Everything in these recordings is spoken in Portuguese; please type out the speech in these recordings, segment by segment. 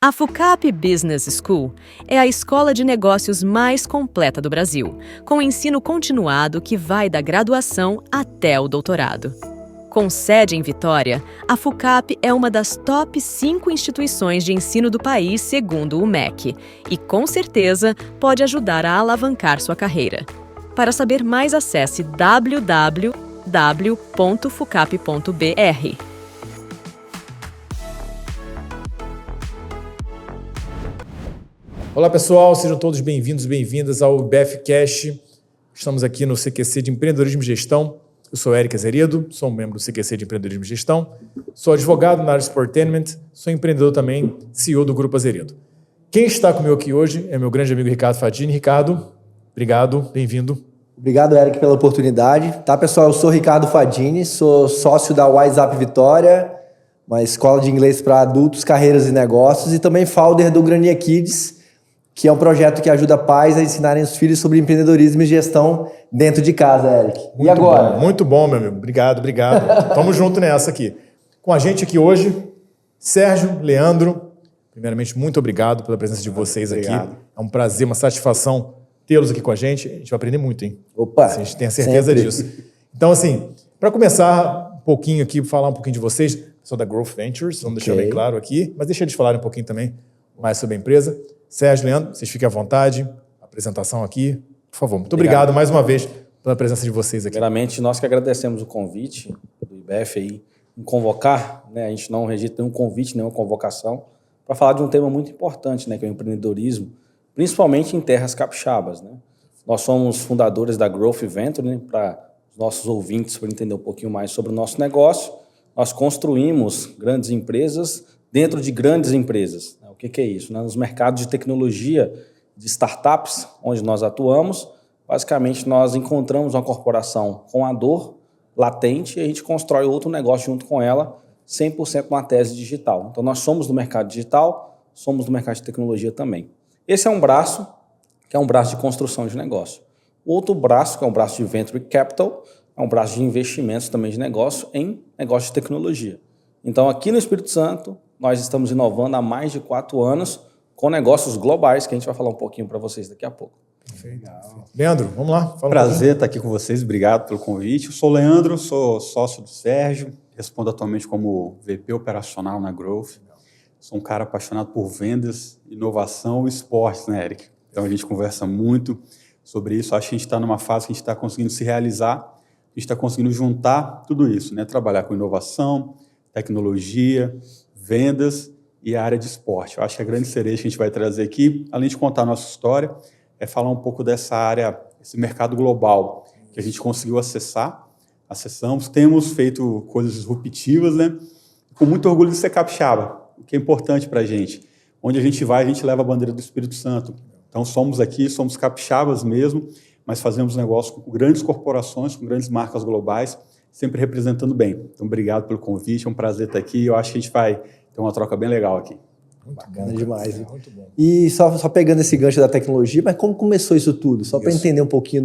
A FUCAP Business School é a escola de negócios mais completa do Brasil, com ensino continuado que vai da graduação até o doutorado. Com sede em Vitória, a FUCAP é uma das top 5 instituições de ensino do país segundo o MEC e, com certeza, pode ajudar a alavancar sua carreira. Para saber mais, acesse www.fucap.br. Olá pessoal, sejam todos bem-vindos e bem-vindas ao BFcast. Estamos aqui no CQC de Empreendedorismo e Gestão. Eu sou Eric Azeredo, sou um membro do CQC de Empreendedorismo e Gestão, sou advogado na área de Sportainment, sou empreendedor também, CEO do Grupo Azeredo. Quem está comigo aqui hoje é meu grande amigo Ricardo Fadini. Ricardo, obrigado, bem-vindo. Obrigado, Eric, pela oportunidade. Tá, pessoal, eu sou Ricardo Fadini, sou sócio da WhatsApp Vitória, uma escola de inglês para adultos, carreiras e negócios, e também founder do Grania Kids, que é um projeto que ajuda pais a ensinarem os filhos sobre empreendedorismo e gestão dentro de casa, Eric. Muito e agora? Bom, muito bom, meu amigo. Obrigado. Tamo junto nessa aqui. Com a gente aqui hoje, Sérgio, Leandro. Primeiramente, muito obrigado pela presença de vocês aqui. É um prazer, uma satisfação tê-los aqui com a gente. A gente vai aprender muito, hein? Opa! A gente tem a certeza sempre disso. Então, assim, para começar um pouquinho aqui, falar um pouquinho de vocês, sou da Growth Ventures, vamos deixar bem claro aqui, mas deixa eles falarem um pouquinho também mais sobre a empresa. Sérgio, Leandro, vocês fiquem à vontade. Apresentação aqui, por favor. Muito obrigado mais uma vez pela presença de vocês aqui. Primeiramente, nós que agradecemos o convite do IBF aí em convocar, né? A gente não registra nenhum convite, nenhuma convocação, para falar de um tema muito importante, né? Que é o empreendedorismo, principalmente em terras capixabas, né? Nós somos fundadores da Growth Venture, né? Para os nossos ouvintes, para entender um pouquinho mais sobre o nosso negócio, nós construímos grandes empresas dentro de grandes empresas. O que é isso? Nos mercados de tecnologia, de startups, onde nós atuamos, basicamente nós encontramos uma corporação com a dor latente e a gente constrói outro negócio junto com ela, 100% uma tese digital. Então nós somos do mercado digital, somos do mercado de tecnologia também. Esse é um braço, que é um braço de construção de negócio. O outro braço, que é um braço de Venture Capital, é um braço de investimentos também de negócio em negócio de tecnologia. Então aqui no Espírito Santo, nós estamos inovando há mais de 4 anos com negócios globais, que a gente vai falar um pouquinho para vocês daqui a pouco. Perfeito. Leandro, vamos lá. Prazer estar aqui com vocês, obrigado pelo convite. Eu sou o Leandro, sou sócio do Sérgio, respondo atualmente como VP operacional na Growth. Sou um cara apaixonado por vendas, inovação e esportes, né, Eric? Então a gente conversa muito sobre isso. Acho que a gente está numa fase que a gente está conseguindo se realizar, a gente está conseguindo juntar tudo isso, né? Trabalhar com inovação, tecnologia, vendas e a área de esporte. Eu acho que a grande cereja que a gente vai trazer aqui, além de contar a nossa história, é falar um pouco dessa área, esse mercado global que a gente conseguiu acessamos, temos feito coisas disruptivas, né? Com muito orgulho de ser capixaba, o que é importante para a gente. Onde a gente vai, a gente leva a bandeira do Espírito Santo. Então somos capixabas mesmo, mas fazemos negócio com grandes corporações, com grandes marcas globais, sempre representando bem. Então, obrigado pelo convite, é um prazer estar aqui. Eu acho que a gente vai ter uma troca bem legal aqui. Muito bacana demais. Muito bom. E só pegando esse gancho da tecnologia, mas como começou isso tudo? Só para entender um pouquinho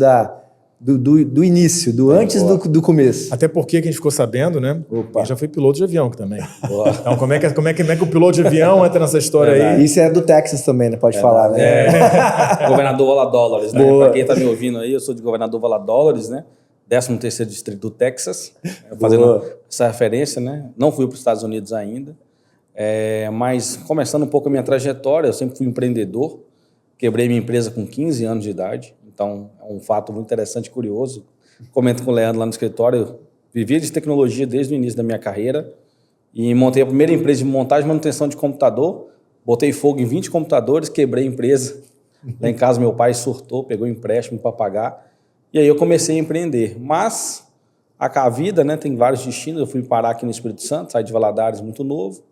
do início, antes do começo. Até porque a gente ficou sabendo, né? Opa. Já foi piloto de avião também. Então, como é que o piloto de avião entra nessa história aí? Isso é do Texas também, né? Pode falar, né? Governador Valadares, né? Para quem está me ouvindo aí, eu sou de Governador Valadares, né? 13º distrito do Texas, fazendo essa referência, né? Não fui para os Estados Unidos ainda, mas começando um pouco a minha trajetória, eu sempre fui empreendedor, quebrei minha empresa com 15 anos de idade, então é um fato muito interessante e curioso. Comento com o Leandro lá no escritório, eu vivia de tecnologia desde o início da minha carreira e montei a primeira empresa de montagem e manutenção de computador, botei fogo em 20 computadores, quebrei a empresa. Lá em casa meu pai surtou, pegou empréstimo para pagar. E aí eu comecei a empreender, mas a vida, né, tem vários destinos. Eu fui parar aqui no Espírito Santo, saí de Valadares muito novo,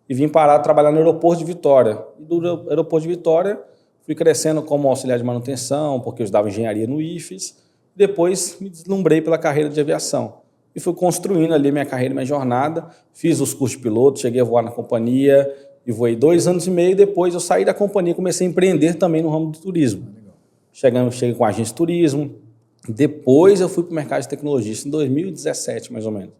e vim parar trabalhar no aeroporto de Vitória. E do aeroporto de Vitória, fui crescendo como auxiliar de manutenção, porque eu estudava engenharia no IFES, e depois me deslumbrei pela carreira de aviação. E fui construindo ali minha carreira, minha jornada, fiz os cursos de piloto, cheguei a voar na companhia, e voei 2 anos e meio, depois eu saí da companhia e comecei a empreender também no ramo do turismo. Cheguei com agência de turismo. Depois eu fui para o mercado de tecnologia, isso em 2017, mais ou menos.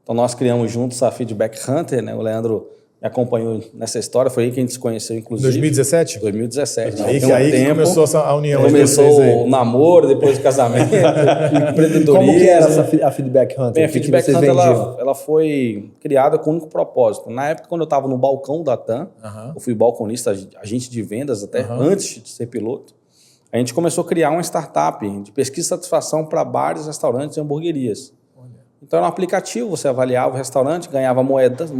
Então nós criamos juntos a Feedback Hunter, né? O Leandro acompanhou nessa história, foi aí que a gente se conheceu, inclusive. 2017? 2017. Aí que começou a união de vocês Começou aí. o namoro, depois o casamento, empreendedorismo. Como que era a Feedback Hunter? Bem, a O que Feedback vocês Hunter, vendiam? ela foi criada com um único propósito. Na época, quando eu estava no balcão da TAM, eu fui balconista, agente de vendas até antes de ser piloto, a gente começou a criar uma startup de pesquisa de satisfação para bares, restaurantes e hamburguerias. Então era um aplicativo, você avaliava o restaurante, ganhava moedas,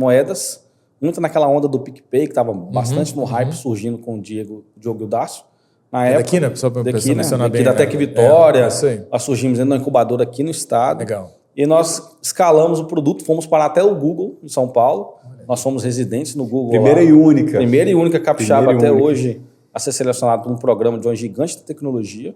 muito naquela onda do PicPay, que estava bastante no hype, surgindo com o Diogo Gildasso. Na época, daqui, né? Só para mencionar bem. da né? Tec Vitória, isso aí. nós surgimos dentro da incubadora aqui no estado. Legal. E nós escalamos o produto, fomos parar até o Google, em São Paulo. Nós fomos residentes no Google. Primeira lá. e única. Primeira e única capixaba Primeira e até única. hoje a ser selecionado por um programa de uma gigante de tecnologia.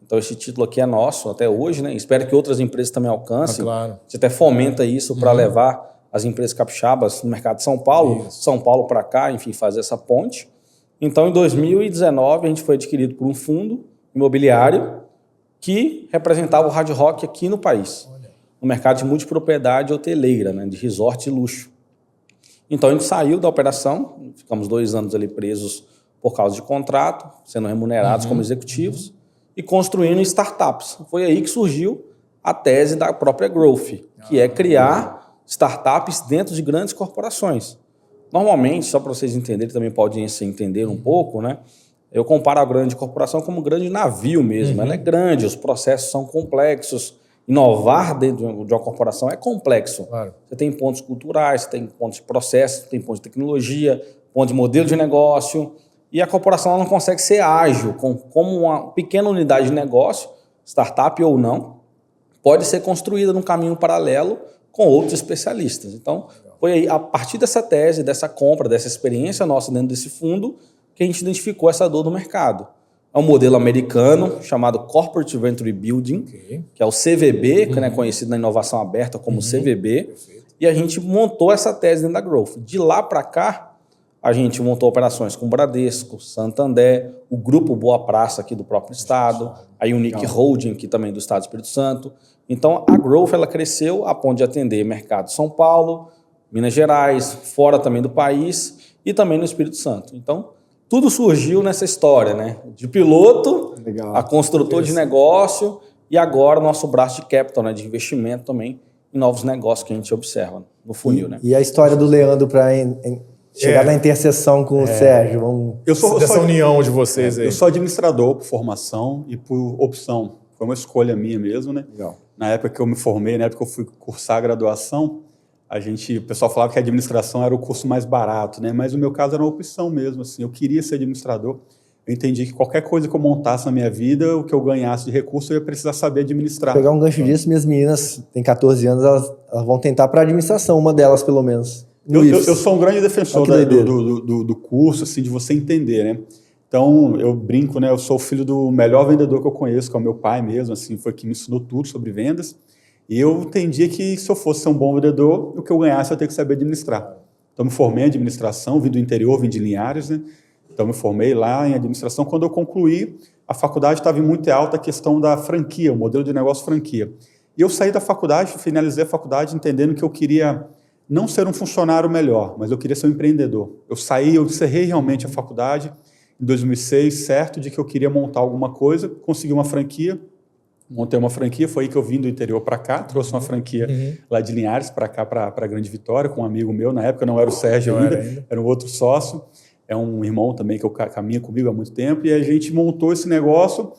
Então esse título aqui é nosso até hoje, né? Espero que outras empresas também alcancem. Claro. A gente até fomenta isso para levar as empresas capixabas no mercado de São Paulo, São Paulo para cá, enfim, fazer essa ponte. Então, em 2019, a gente foi adquirido por um fundo imobiliário que representava o hard rock aqui no país, no mercado de multipropriedade hoteleira, né, de resort e luxo. Então, a gente saiu da operação, ficamos 2 anos ali presos por causa de contrato, sendo remunerados como executivos e construindo startups. Foi aí que surgiu a tese da própria Growth, que é criar startups dentro de grandes corporações. Normalmente, só para vocês entenderem, também para a audiência entender um pouco, né? Eu comparo a grande corporação como um grande navio mesmo. Ela é grande, os processos são complexos. Inovar dentro de uma corporação é complexo. Claro. Você tem pontos culturais, você tem pontos de processo, tem pontos de tecnologia, pontos de modelo de negócio. E a corporação ela não consegue ser ágil, como uma pequena unidade de negócio, startup ou não, pode ser construída num caminho paralelo com outros especialistas. Então, foi aí, a partir dessa tese, dessa compra, dessa experiência nossa dentro desse fundo, que a gente identificou essa dor do mercado. É um modelo americano chamado Corporate Venture Building, que é o CVB, que é conhecido na inovação aberta como CVB, e a gente montou essa tese dentro da Growth. De lá para cá, a gente montou operações com Bradesco, Santander, o Grupo Boa Praça aqui do próprio estado, a Unique Holding aqui também do estado do Espírito Santo. Então, a Growth ela cresceu a ponto de atender mercado de São Paulo, Minas Gerais, fora também do país e também no Espírito Santo. Então, tudo surgiu nessa história, né? De piloto, a construtor de negócio e agora nosso braço de capital, né? De investimento também em novos negócios que a gente observa no funil, né? E a história do Leandro para chegar na interseção com o Sérgio? Vamos... Dessa união de vocês aí. Eu sou administrador por formação e por opção. Foi uma escolha minha mesmo, né? Legal. Na época que eu me formei, na época que eu fui cursar a graduação, o pessoal falava que a administração era o curso mais barato, né? Mas no meu caso era uma opção mesmo, assim. Eu queria ser administrador. Eu entendi que qualquer coisa que eu montasse na minha vida, o que eu ganhasse de recurso, eu ia precisar saber administrar. Vou pegar um gancho disso, minhas meninas têm 14 anos, elas vão tentar para administração, uma delas pelo menos. Eu sou um grande defensor do curso, assim, de você entender, né? Então, eu brinco, né? Eu sou o filho do melhor vendedor que eu conheço, que é o meu pai mesmo, assim, foi que me ensinou tudo sobre vendas. E eu entendi que se eu fosse ser um bom vendedor, o que eu ganhasse eu ia ter que saber administrar. Então, me formei em administração, vim do interior, vim de Linhares, né? Então, me formei lá em administração. Quando eu concluí, a faculdade estava muito alta a questão da franquia, o modelo de negócio franquia. E eu saí da faculdade, finalizei a faculdade entendendo que eu queria não ser um funcionário melhor, mas eu queria ser um empreendedor. Eu encerrei realmente a faculdade em 2006, certo de que eu queria montar alguma coisa, consegui uma franquia, montei uma franquia, foi aí que eu vim do interior para cá, trouxe uma franquia lá de Linhares para cá, para Grande Vitória, com um amigo meu, na época não era o Sérgio ainda, era um outro sócio, é um irmão também que caminha comigo há muito tempo, e a gente montou esse negócio,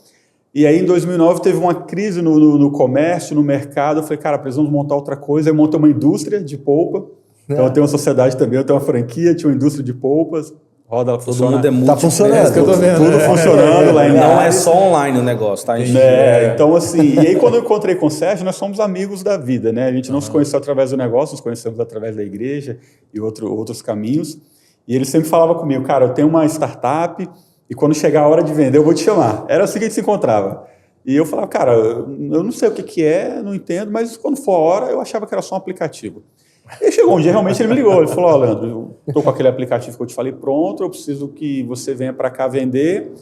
e aí em 2009 teve uma crise no comércio, no mercado, eu falei, cara, precisamos montar outra coisa, aí eu montei uma indústria de polpa, então eu tenho uma sociedade também, eu tenho uma franquia, tinha uma indústria de polpas, roda, ela funciona. Todo mundo é muito. Tá funcionando. É isso que eu tô vendo. Tudo funcionando lá em Não é Linhares. só online o negócio, tá? Então, assim, e aí quando eu encontrei com o Sérgio, nós somos amigos da vida, né? A gente não se conheceu através do negócio, nos conhecemos através da igreja e outros caminhos. E ele sempre falava comigo, cara, eu tenho uma startup e quando chegar a hora de vender eu vou te chamar. Era assim que a gente se encontrava. E eu falava, cara, eu não sei o que é, não entendo, mas quando for a hora eu achava que era só um aplicativo. E chegou um dia, realmente ele me ligou, ele falou, Leandro, eu estou com aquele aplicativo que eu te falei pronto, eu preciso que você venha para cá vender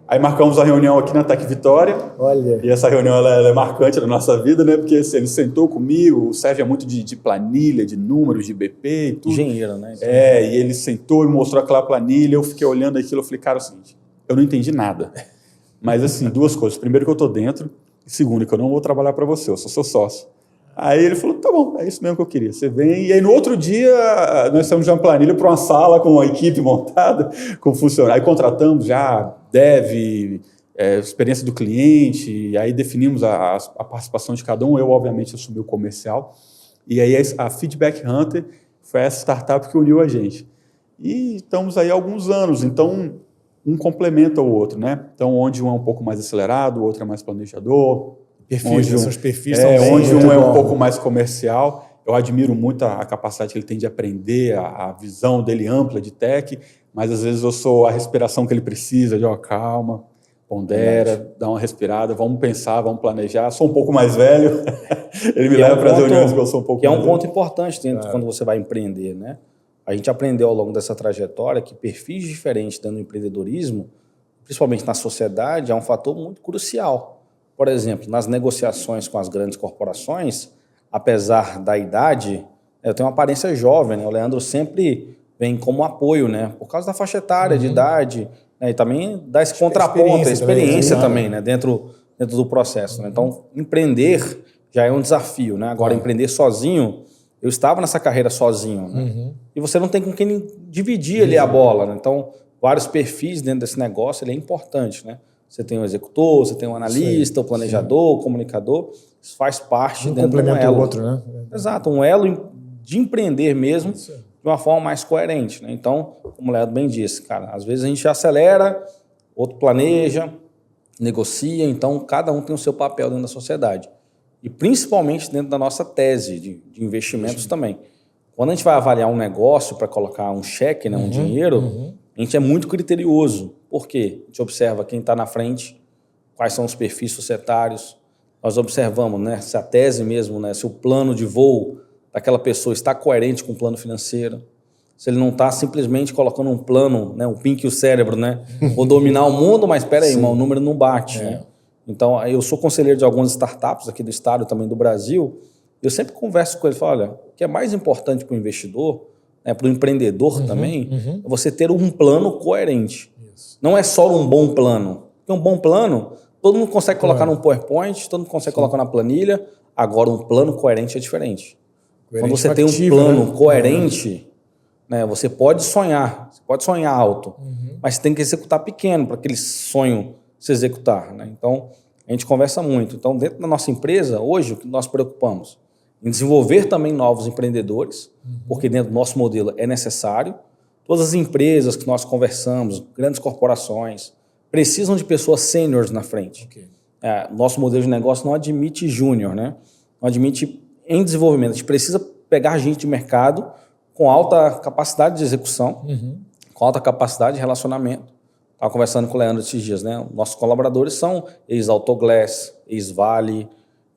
Aí marcamos a reunião aqui na Tec Vitória. Olha. E essa reunião ela é marcante na nossa vida, né? Porque assim, ele sentou comigo, o Sérgio é muito de planilha, de números, de BP e tudo. Engenheiro, né? E ele sentou e mostrou aquela planilha, eu fiquei olhando aquilo, eu falei, cara, é o seguinte, eu não entendi nada. Mas assim, duas coisas. Primeiro que eu tô dentro, e segundo que eu não vou trabalhar para você, eu sou seu sócio. Aí ele falou, tá bom, é isso mesmo que eu queria. Você vem, e aí no outro dia nós estamos já uma planilha para uma sala com uma equipe montada, com funcionários. Aí contratamos já dev, experiência do cliente, aí definimos a participação de cada um. Eu, obviamente, assumi o comercial. E aí a Feedback Hunter foi essa startup que uniu a gente. E estamos aí há alguns anos, então um complementa o outro, né? Então, onde um é um pouco mais acelerado, o outro é mais planejador. São os perfis onde um é um pouco mais comercial. Eu admiro muito a capacidade que ele tem de aprender, a visão dele ampla de tech, mas às vezes eu sou a respiração que ele precisa, de calma, pondera, dá uma respirada, vamos pensar, vamos planejar. Sou um pouco mais velho, ele me leva para as reuniões que eu sou um pouco mais velho. Que é um ponto importante dentro quando você vai empreender, né? A gente aprendeu ao longo dessa trajetória que perfis diferentes dentro do empreendedorismo, principalmente na sociedade, é um fator muito crucial. Por exemplo, nas negociações com as grandes corporações, apesar da idade, eu tenho uma aparência jovem, né? O Leandro sempre vem como apoio, né? Por causa da faixa etária, de idade, né? E também dá esse contraponto, a experiência também, né? Dentro do processo. Né? Então, empreender já é um desafio, né? Agora, empreender sozinho, eu estava nessa carreira sozinho, né? E você não tem com quem dividir ali a bola, né? Então, vários perfis dentro desse negócio, ele é importante, né? Você tem o executor, você tem o analista, o planejador, o comunicador. Isso faz parte dentro de um elo. O outro, né? Exato, um elo de empreender mesmo de uma forma mais coerente. Né? Então, como o Leandro bem disse, cara, às vezes a gente acelera, outro planeja, negocia, então cada um tem o seu papel dentro da sociedade. E principalmente dentro da nossa tese de investimentos também. Quando a gente vai avaliar um negócio para colocar um cheque, né, um dinheiro, a gente é muito criterioso. Por quê? A gente observa quem está na frente, quais são os perfis societários. Nós observamos, né, se a tese mesmo, né, se o plano de voo daquela pessoa está coerente com o plano financeiro. Se ele não está simplesmente colocando um plano, né, o pink e o cérebro, né, vou dominar o mundo, mas espera aí, irmão, o número não bate. Né? Então, eu sou conselheiro de algumas startups aqui do estado e também do Brasil. Eu sempre converso com ele e falo, olha, o que é mais importante para o investidor, né, para o empreendedor também, é você ter um plano coerente. Não é só um bom plano. Porque um bom plano, todo mundo consegue colocar num PowerPoint, todo mundo consegue colocar na planilha. Agora, um plano coerente é diferente. Quando você tem um plano coerente, né, você pode sonhar alto, mas você tem que executar pequeno para aquele sonho se executar. Né? Então, a gente conversa muito. Então, dentro da nossa empresa, hoje, o que nós preocupamos? Em desenvolver também novos empreendedores, porque dentro do nosso modelo é necessário. Todas as empresas que nós conversamos, grandes corporações, precisam de pessoas sêniores na frente. Nosso modelo de negócio não admite júnior, né? Não admite em desenvolvimento. A gente precisa pegar gente de mercado com alta capacidade de execução, com alta capacidade de relacionamento. Estava conversando com o Leandro esses dias, né? Nossos colaboradores são ex-Autoglass, ex-Vale.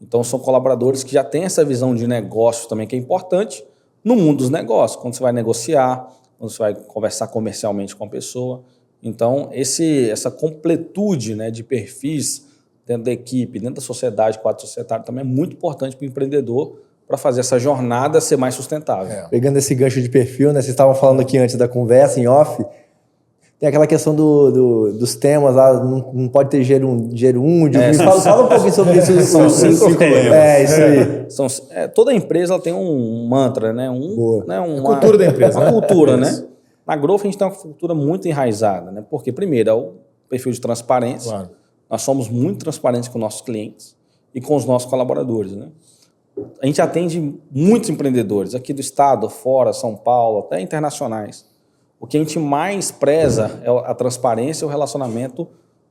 Então, são colaboradores que já têm essa visão de negócio também, que é importante no mundo dos negócios, quando você vai negociar, quando você vai conversar comercialmente com a pessoa. Então, essa completude, né, de perfis dentro da equipe, dentro da sociedade, quadro societário, também é muito importante para o empreendedor para fazer essa jornada ser mais sustentável. Pegando esse gancho de perfil, né, vocês estavam falando aqui antes da conversa, em off, tem aquela questão dos temas lá, não pode ter gênero 1, fala um pouquinho sobre isso. São 5 temas. Isso aí. Toda empresa ela tem um mantra, né? Uma cultura da empresa. Uma cultura, né? Na Growth a gente tem uma cultura muito enraizada, né? Porque, primeiro, é o perfil de transparência. Claro. Nós somos muito transparentes com nossos clientes e com os nossos colaboradores, né? A gente atende muitos empreendedores aqui do estado, fora, São Paulo, até internacionais. O que a gente mais preza é a transparência e o relacionamento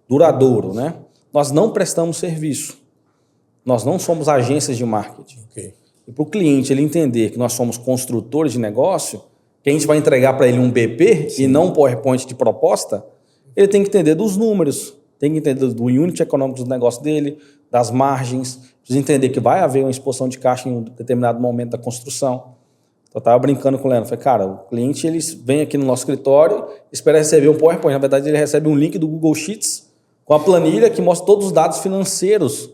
duradouro, né? Nós não prestamos serviço. Nós não somos agências de marketing. E para o cliente ele entender que nós somos construtores de negócio, que a gente vai entregar para ele um BP e não um PowerPoint de proposta, ele tem que entender dos números, tem que entender do unit econômico do negócio dele, das margens, precisa entender que vai haver uma exposição de caixa em um determinado momento da construção. Então, eu estava brincando com o Leandro. Falei, cara, o cliente ele vem aqui no nosso escritório, espera receber um PowerPoint. Na verdade, ele recebe um link do Google Sheets com a planilha que mostra todos os dados financeiros,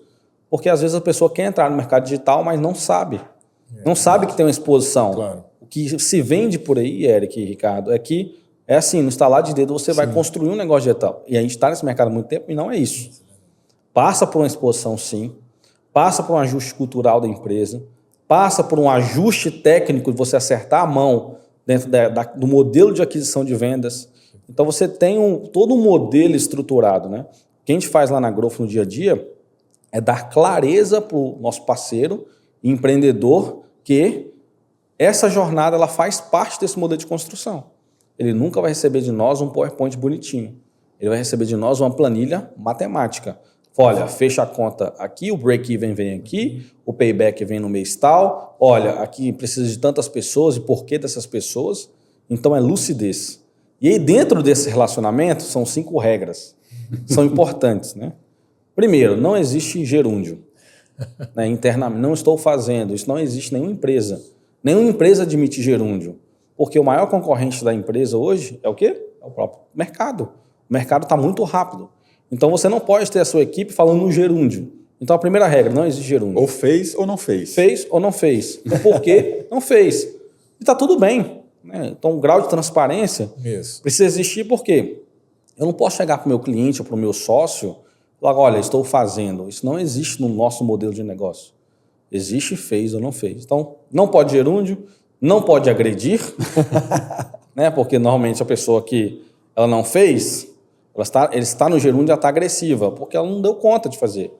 porque às vezes a pessoa quer entrar no mercado digital, mas não sabe. Não sabe que tem uma exposição. Claro. O que se vende por aí, Eric e Ricardo, é que é assim, no estalar de dedo você vai construir um negócio digital. E a gente está nesse mercado há muito tempo e não é isso. Passa por uma exposição, sim. Passa por um ajuste cultural da empresa. Passa por um ajuste técnico de você acertar a mão dentro do modelo de aquisição de vendas. Então você tem todo um modelo estruturado, né? O que a gente faz lá na Growth no dia a dia é dar clareza para o nosso parceiro e empreendedor que essa jornada ela faz parte desse modelo de construção. Ele nunca vai receber de nós um PowerPoint bonitinho. Ele vai receber de nós uma planilha matemática. Olha, fecha a conta aqui, o break-even vem aqui, o payback vem no mês tal. Olha, aqui precisa de tantas pessoas e por que dessas pessoas. Então é lucidez. E aí dentro desse relacionamento são 5 regras. São importantes, né? Primeiro, não existe gerúndio. Né? Internamente, não estou fazendo. Isso não existe em nenhuma empresa. Nenhuma empresa admite gerúndio. Porque o maior concorrente da empresa hoje é o quê? É o próprio mercado. O mercado está muito rápido. Então você não pode ter a sua equipe falando no gerúndio. Então a primeira regra, não existe gerúndio. Ou fez ou não fez. Fez ou não fez. O porquê não fez. E está tudo bem. Né? Então o grau de transparência precisa existir porque eu não posso chegar para o meu cliente ou para o meu sócio e falar, olha, estou fazendo. Isso não existe no nosso modelo de negócio. Existe fez ou não fez. Então não pode gerúndio, não pode agredir, né? Porque normalmente a pessoa que ela não fez, ele está no gerúndio, ela está agressiva, porque ela não deu conta de fazer.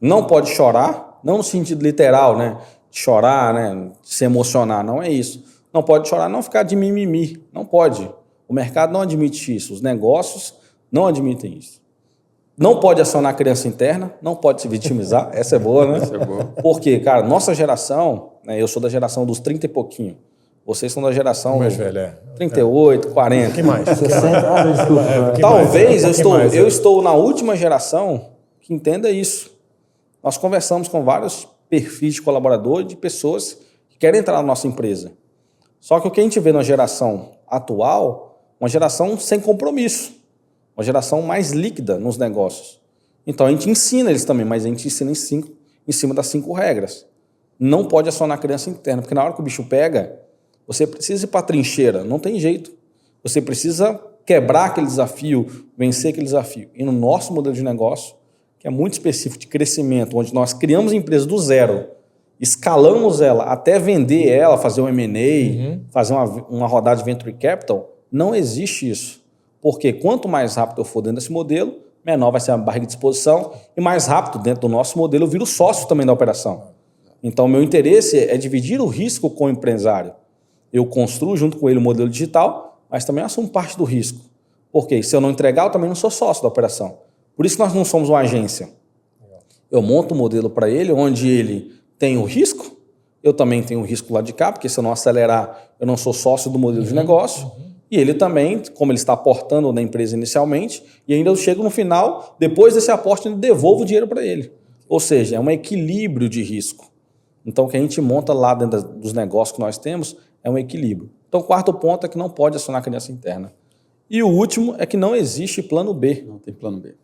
Não pode chorar, não no sentido literal, né? De chorar, né? De se emocionar, não é isso. Não pode chorar, não ficar de mimimi, não pode. O mercado não admite isso, os negócios não admitem isso. Não pode acionar a criança interna, não pode se vitimizar, essa é boa, né? Essa é boa. Porque, cara, nossa geração, né, eu sou da geração dos 30 e pouquinho, vocês são da geração mais velha. 38, 40. Um que mais? 60, desculpa. Talvez eu estou na última geração que entenda isso. Nós conversamos com vários perfis de colaboradores, de pessoas que querem entrar na nossa empresa. Só que o que a gente vê na geração atual, uma geração sem compromisso, uma geração mais líquida nos negócios. Então a gente ensina eles também, mas a gente ensina em cima das 5 regras. Não pode acionar a criança interna, porque na hora que o bicho pega, você precisa ir para a trincheira, não tem jeito. Você precisa quebrar aquele desafio, vencer aquele desafio. E no nosso modelo de negócio, que é muito específico de crescimento, onde nós criamos a empresa do zero, escalamos ela até vender ela, fazer um M&A, fazer uma rodada de Venture Capital, não existe isso. Porque quanto mais rápido eu for dentro desse modelo, menor vai ser a barriga de exposição e mais rápido dentro do nosso modelo eu viro sócio também da operação. Então, meu interesse é dividir o risco com o empresário. Eu construo junto com ele o modelo digital, mas também assumo parte do risco. Porque se eu não entregar, eu também não sou sócio da operação. Por isso que nós não somos uma agência. Eu monto um modelo para ele, onde ele tem o risco, eu também tenho o risco lá de cá, porque se eu não acelerar, eu não sou sócio do modelo de negócio. E ele também, como ele está aportando na empresa inicialmente, e ainda eu chego no final, depois desse aporte, eu devolvo o dinheiro para ele. Ou seja, é um equilíbrio de risco. Então, o que a gente monta lá dentro dos negócios que nós temos é um equilíbrio. Então, o quarto ponto é que não pode acionar a criança interna. E o último é que não existe plano B. Não tem plano B.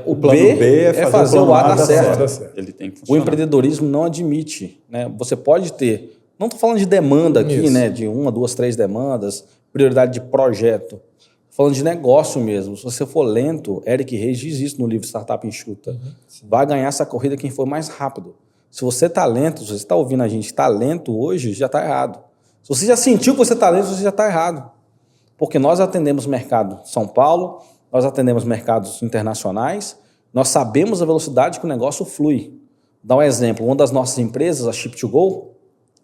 O plano B é fazer o A dar certo. Ele tem que O funcionar. empreendedorismo não admite. Né? Você pode ter... Não estou falando de demanda aqui, né? De 1, 2, 3 demandas, prioridade de projeto. Falando de negócio mesmo. Se você for lento, Eric Reis diz isso no livro Startup Enxuta. Vai ganhar essa corrida quem for mais rápido. Se você está lento, se você está ouvindo a gente está lento hoje, já está errado. Se você já sentiu que você está lento, você já está errado. Porque nós atendemos mercado de São Paulo, nós atendemos mercados internacionais, nós sabemos a velocidade que o negócio flui. Vou dar um exemplo. Uma das nossas empresas, a Ship2Go,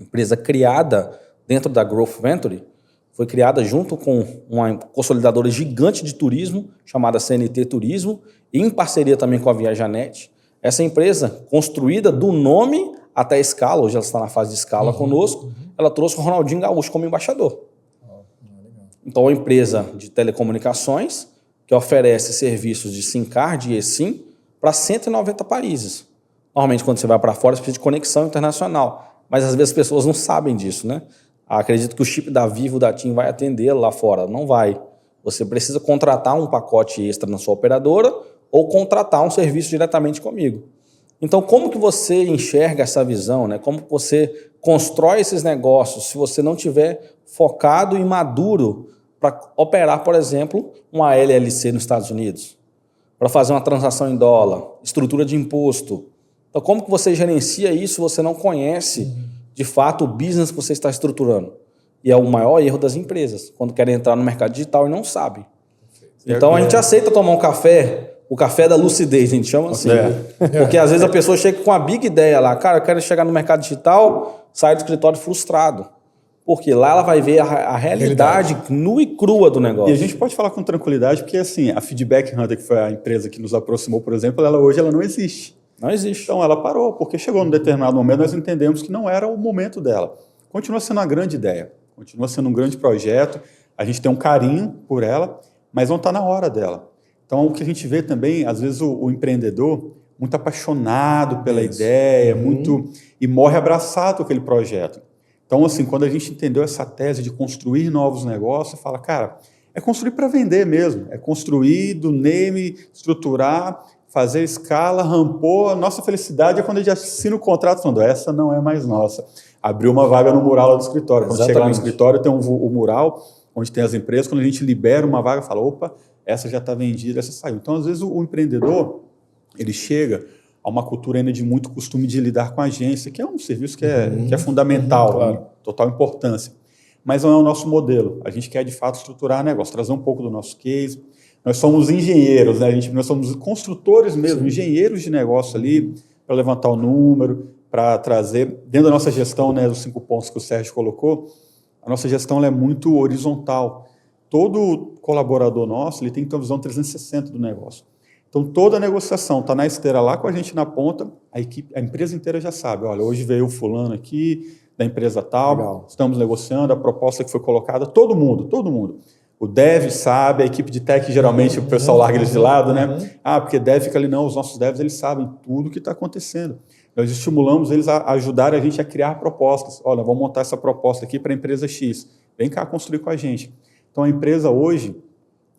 empresa criada dentro da Growth Venture, foi criada junto com uma consolidadora gigante de turismo, chamada CNT Turismo, e em parceria também com a Viajanet. Essa empresa, construída do nome até a escala, hoje ela está na fase de escala conosco, ela trouxe o Ronaldinho Gaúcho como embaixador. Então, é uma empresa de telecomunicações que oferece serviços de SIM card e eSIM para 190 países. Normalmente, quando você vai para fora, você precisa de conexão internacional. Mas, às vezes, as pessoas não sabem disso, né? Acredito que o chip da Vivo, da TIM, vai atender lá fora. Não vai. Você precisa contratar um pacote extra na sua operadora ou contratar um serviço diretamente comigo. Então, como que você enxerga essa visão, né? Como que você constrói esses negócios se você não tiver focado e maduro para operar, por exemplo, uma LLC nos Estados Unidos, para fazer uma transação em dólar, estrutura de imposto. Então, como que você gerencia isso se você não conhece, de fato, o business que você está estruturando? E é o maior erro das empresas, quando querem entrar no mercado digital e não sabem. Então, a gente aceita tomar um café, o café da lucidez, a gente chama assim. Porque às vezes a pessoa chega com uma big ideia lá, cara, eu quero chegar no mercado digital, sai do escritório frustrado. Porque lá ela vai ver a realidade nua e crua do negócio. E a gente pode falar com tranquilidade, porque assim, a Feedback Hunter, que foi a empresa que nos aproximou, por exemplo, hoje ela não existe. Não existe. Então ela parou, porque chegou num determinado momento, nós entendemos que não era o momento dela. Continua sendo uma grande ideia, continua sendo um grande projeto, a gente tem um carinho por ela, mas não está na hora dela. Então, o que a gente vê também, às vezes, o empreendedor muito apaixonado pela ideia, e morre abraçado com aquele projeto. Então, assim, quando a gente entendeu essa tese de construir novos negócios, fala, cara, é construir para vender mesmo, é construir do name, estruturar, fazer escala, rampou. A nossa felicidade é quando a gente assina o contrato falando, essa não é mais nossa. Abriu uma vaga no mural lá do escritório. Quando chega lá no escritório, tem o mural, onde tem as empresas, quando a gente libera uma vaga, fala, opa, essa já está vendida, essa saiu. Então, às vezes, o empreendedor, ele chega a uma cultura ainda de muito costume de lidar com a agência, que é um serviço que é fundamental, claro. de total importância. Mas não é o nosso modelo. A gente quer, de fato, estruturar negócio, trazer um pouco do nosso case. Nós somos engenheiros, né? Nós somos construtores mesmo, engenheiros de negócio ali, para levantar o número, para trazer, dentro da nossa gestão, né, dos 5 pontos que o Sérgio colocou, a nossa gestão ela é muito horizontal. Todo colaborador nosso ele tem que ter uma visão 360 do negócio. Então, toda a negociação está na esteira lá com a gente na ponta, a empresa inteira já sabe, olha, hoje veio o fulano aqui, da empresa tal, legal, estamos negociando, a proposta que foi colocada, todo mundo. O dev sabe, a equipe de tech, geralmente, o pessoal larga eles de lado, né? Porque dev fica ali, não, os nossos devs, eles sabem tudo o que está acontecendo. Nós estimulamos eles a ajudarem a gente a criar propostas. Olha, vamos montar essa proposta aqui para a empresa X. Vem cá construir com a gente. Então, a empresa hoje,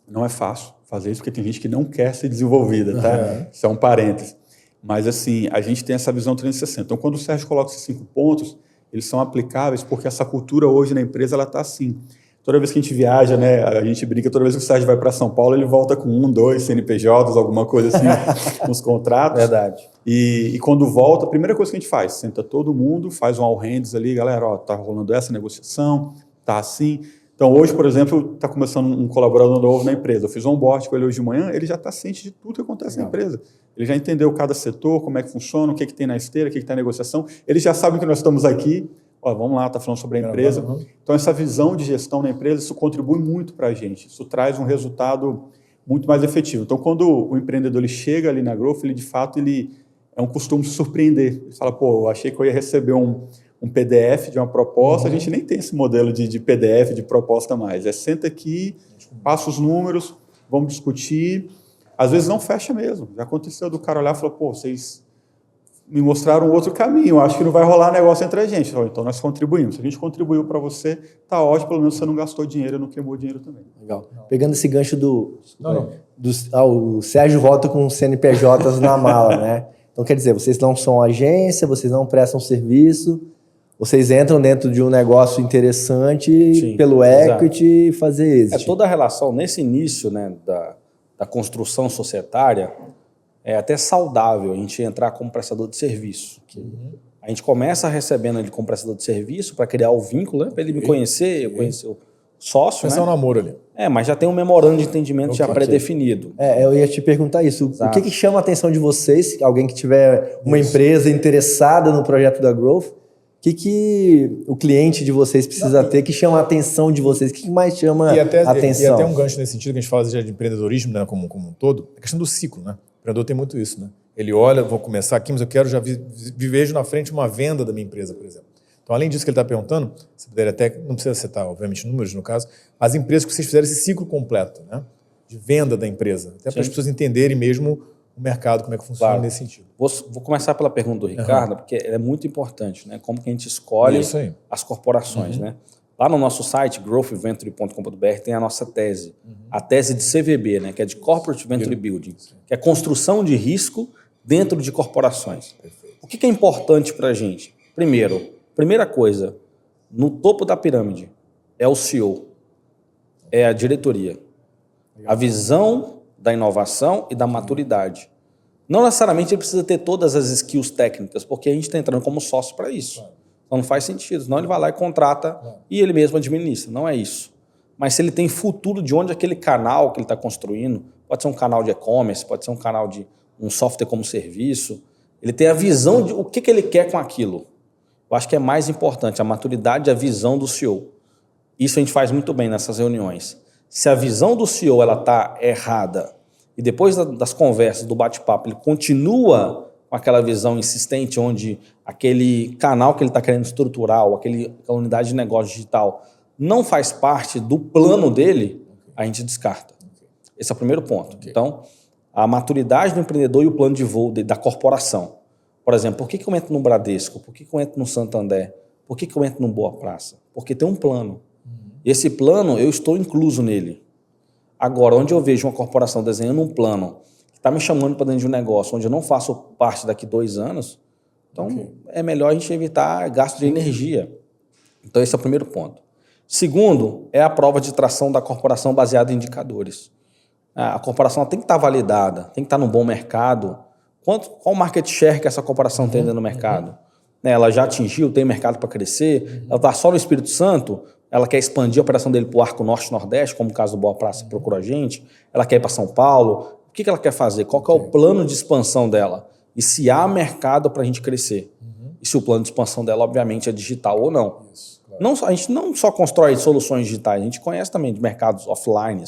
não é fácil fazer isso, porque tem gente que não quer ser desenvolvida, tá? Isso é um parênteses. Mas, assim, a gente tem essa visão 360. Então, quando o Sérgio coloca esses 5 pontos, eles são aplicáveis porque essa cultura hoje na empresa, ela está assim. Toda vez que a gente viaja, né, a gente brinca, toda vez que o Sérgio vai para São Paulo, ele volta com 1, 2 CNPJs, alguma coisa assim, nos contratos. Verdade. E quando volta, a primeira coisa que a gente faz, senta todo mundo, faz um all hands ali, galera, ó, tá rolando essa negociação, tá assim. Então, hoje, por exemplo, está começando um colaborador novo na empresa. Eu fiz um onboard com ele hoje de manhã, ele já está ciente de tudo que acontece na empresa. Ele já entendeu cada setor, como é que funciona, o que tem na esteira, o que está na negociação. Eles já sabem que nós estamos aqui. Ó, vamos lá, está falando sobre a empresa. Então, essa visão de gestão na empresa, isso contribui muito para a gente. Isso traz um resultado muito mais efetivo. Então, quando o empreendedor ele chega ali na Growth, ele, de fato, ele é um costume se surpreender. Ele fala, pô, eu achei que eu ia receber um PDF de uma proposta, a gente nem tem esse modelo de PDF, de proposta mais. Senta aqui, passa os números, vamos discutir. Às vezes não fecha mesmo. Já aconteceu do cara olhar e falar, pô, vocês me mostraram outro caminho, acho que não vai rolar negócio entre a gente. Então nós contribuímos. Se a gente contribuiu para você, tá ótimo, pelo menos você não gastou dinheiro, não queimou dinheiro também. Legal. Pegando esse gancho o Sérgio volta com CNPJs na mala, né? Então quer dizer, vocês não são agência, vocês não prestam serviço, vocês entram dentro de um negócio interessante, sim, pelo equity, fazer êxito. Toda a relação, nesse início, né, da construção societária, é até saudável a gente entrar como prestador de serviço. A gente começa recebendo ele como prestador de serviço para criar o vínculo, né, para ele me conhecer, eu conhecer o sócio. Começar um namoro ali. Mas já tem um memorando de entendimento já pré-definido. Eu ia te perguntar isso. Exato. O que chama a atenção de vocês, alguém que tiver uma empresa interessada no projeto da Growth, o que o cliente de vocês precisa ter que chama a atenção de vocês? O que mais chama a atenção? E até um gancho nesse sentido, que a gente fala já de empreendedorismo, né, como um todo, a questão do ciclo, né? O empreendedor tem muito isso, né? Ele olha, vou começar aqui, mas eu quero já vejo na frente uma venda da minha empresa, por exemplo. Então, além disso que ele está perguntando, se puder até, não precisa citar, obviamente, números no caso, as empresas que vocês fizeram esse ciclo completo, né? De venda da empresa. Até para as pessoas entenderem mesmo o mercado, como é que funciona nesse sentido. Vou começar pela pergunta do Ricardo, porque ela é muito importante, né? Como que a gente escolhe as corporações, né? Lá no nosso site, growthventure.com.br, tem a nossa tese. A tese de CVB, né, que é de Corporate Venture Building, que é construção de risco dentro de corporações. O que é importante para a gente? Primeira coisa, no topo da pirâmide é o CEO, é a diretoria. A visão da inovação e da maturidade. Não necessariamente ele precisa ter todas as skills técnicas, porque a gente está entrando como sócio para isso. Então não faz sentido. Senão ele vai lá e contrata e ele mesmo administra. Não é isso. Mas se ele tem futuro de onde aquele canal que ele está construindo, pode ser um canal de e-commerce, pode ser um canal de um software como serviço, ele tem a visão de o que ele quer com aquilo. Eu acho que é mais importante a maturidade e a visão do CEO. Isso a gente faz muito bem nessas reuniões. Se a visão do CEO está errada e depois das conversas, do bate-papo, ele continua com aquela visão insistente onde aquele canal que ele está querendo estruturar ou aquela unidade de negócio digital não faz parte do plano dele, a gente descarta. Esse é o primeiro ponto. Então, a maturidade do empreendedor e o plano de voo da corporação. Por exemplo, por que eu entro no Bradesco? Por que eu entro no Santander? Por que eu entro no Boa Praça? Porque tem um plano. Esse plano, eu estou incluso nele. Agora, onde eu vejo uma corporação desenhando um plano que está me chamando para dentro de um negócio onde eu não faço parte daqui 2 anos, então é melhor a gente evitar gasto de energia. Então, esse é o primeiro ponto. Segundo, é a prova de tração da corporação baseada em indicadores. A corporação tem que estar validada, tem que estar num bom mercado. Qual o market share que essa corporação tem dentro do mercado? Ela já atingiu, tem mercado para crescer, ela está só no Espírito Santo, ela quer expandir a operação dele para o Arco Norte e Nordeste, como o caso do Boa Praça procura a gente, ela quer ir para São Paulo. O que ela quer fazer? Qual que é o plano de expansão dela? E se há mercado para a gente crescer? E se o plano de expansão dela, obviamente, é digital ou não? A gente não só constrói soluções digitais, a gente conhece também de mercados offline,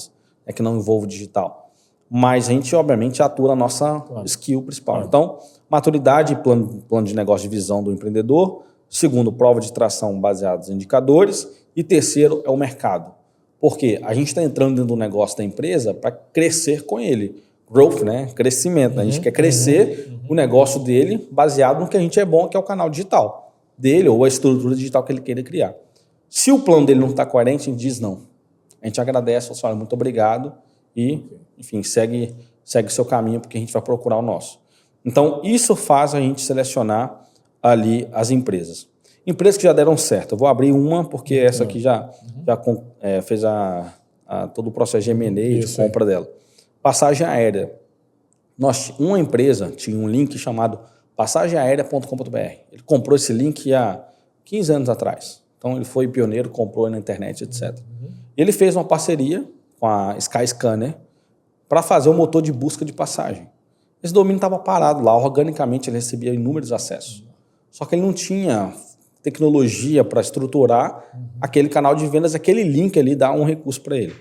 que não envolve digital. Mas a gente, obviamente, atua na nossa skill principal. Então, maturidade e plano de negócio de visão do empreendedor. Segundo, prova de tração baseadas em indicadores. E terceiro, é o mercado. Porque a gente está entrando dentro do negócio da empresa para crescer com ele. Growth, né? Crescimento. A gente quer crescer o negócio dele baseado no que a gente é bom, que é o canal digital dele ou a estrutura digital que ele queira criar. Se o plano dele não está coerente, a gente diz não. A gente agradece, fala, muito obrigado e, enfim, segue o seu caminho porque a gente vai procurar o nosso. Então, isso faz a gente selecionar ali as empresas. Empresas que já deram certo. Eu vou abrir uma porque essa aqui já fez todo o processo de M&A de compra dela. Passagem aérea. Uma empresa tinha um link chamado passageaérea.com.br. Ele comprou esse link há 15 anos atrás. Então, ele foi pioneiro, comprou na internet, etc. Ele fez uma parceria com a Skyscanner para fazer um motor de busca de passagem. Esse domínio estava parado lá, organicamente ele recebia inúmeros acessos. Só que ele não tinha tecnologia para estruturar aquele canal de vendas, aquele link ali dá um recurso para ele.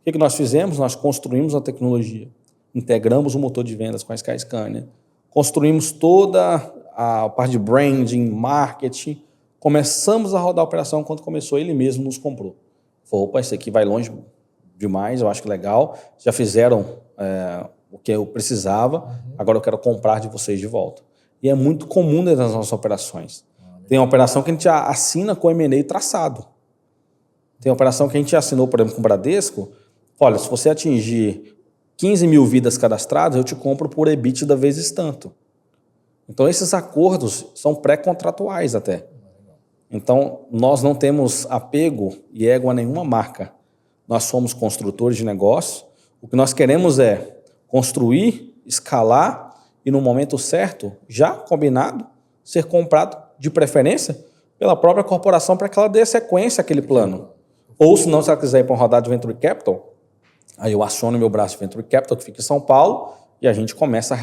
O que nós fizemos? Nós construímos a tecnologia, integramos o motor de vendas com a Skyscanner, construímos toda a parte de branding, marketing, começamos a rodar a operação quando começou, ele mesmo nos comprou. Falou, opa, isso aqui vai longe demais, eu acho que legal, já fizeram o que eu precisava, agora eu quero comprar de vocês de volta. E é muito comum dentro das nossas operações. Tem uma operação que a gente assina com o M&A traçado. Tem uma operação que a gente assinou, por exemplo, com o Bradesco. Olha, se você atingir 15 mil vidas cadastradas, eu te compro por EBITDA vezes tanto. Então, esses acordos são pré-contratuais até. Então, nós não temos apego e ego a nenhuma marca. Nós somos construtores de negócio. O que nós queremos é construir, escalar e, no momento certo, já combinado, ser comprado, de preferência, pela própria corporação para que ela dê sequência àquele plano. Ou, se não, se ela quiser ir para uma rodada de Venture Capital, aí eu aciono meu braço de Venture Capital, que fica em São Paulo, e a gente começa esse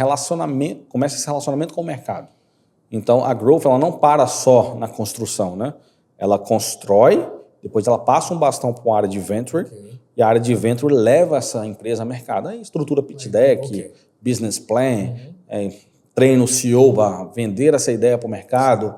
relacionamento com o mercado. Então, a Growth ela não para só na construção, né? Ela constrói, depois ela passa um bastão para uma área de Venture, e a área de Venture leva essa empresa a mercado. Aí estrutura pitch deck, business plan, treina o CEO para vender essa ideia para o mercado,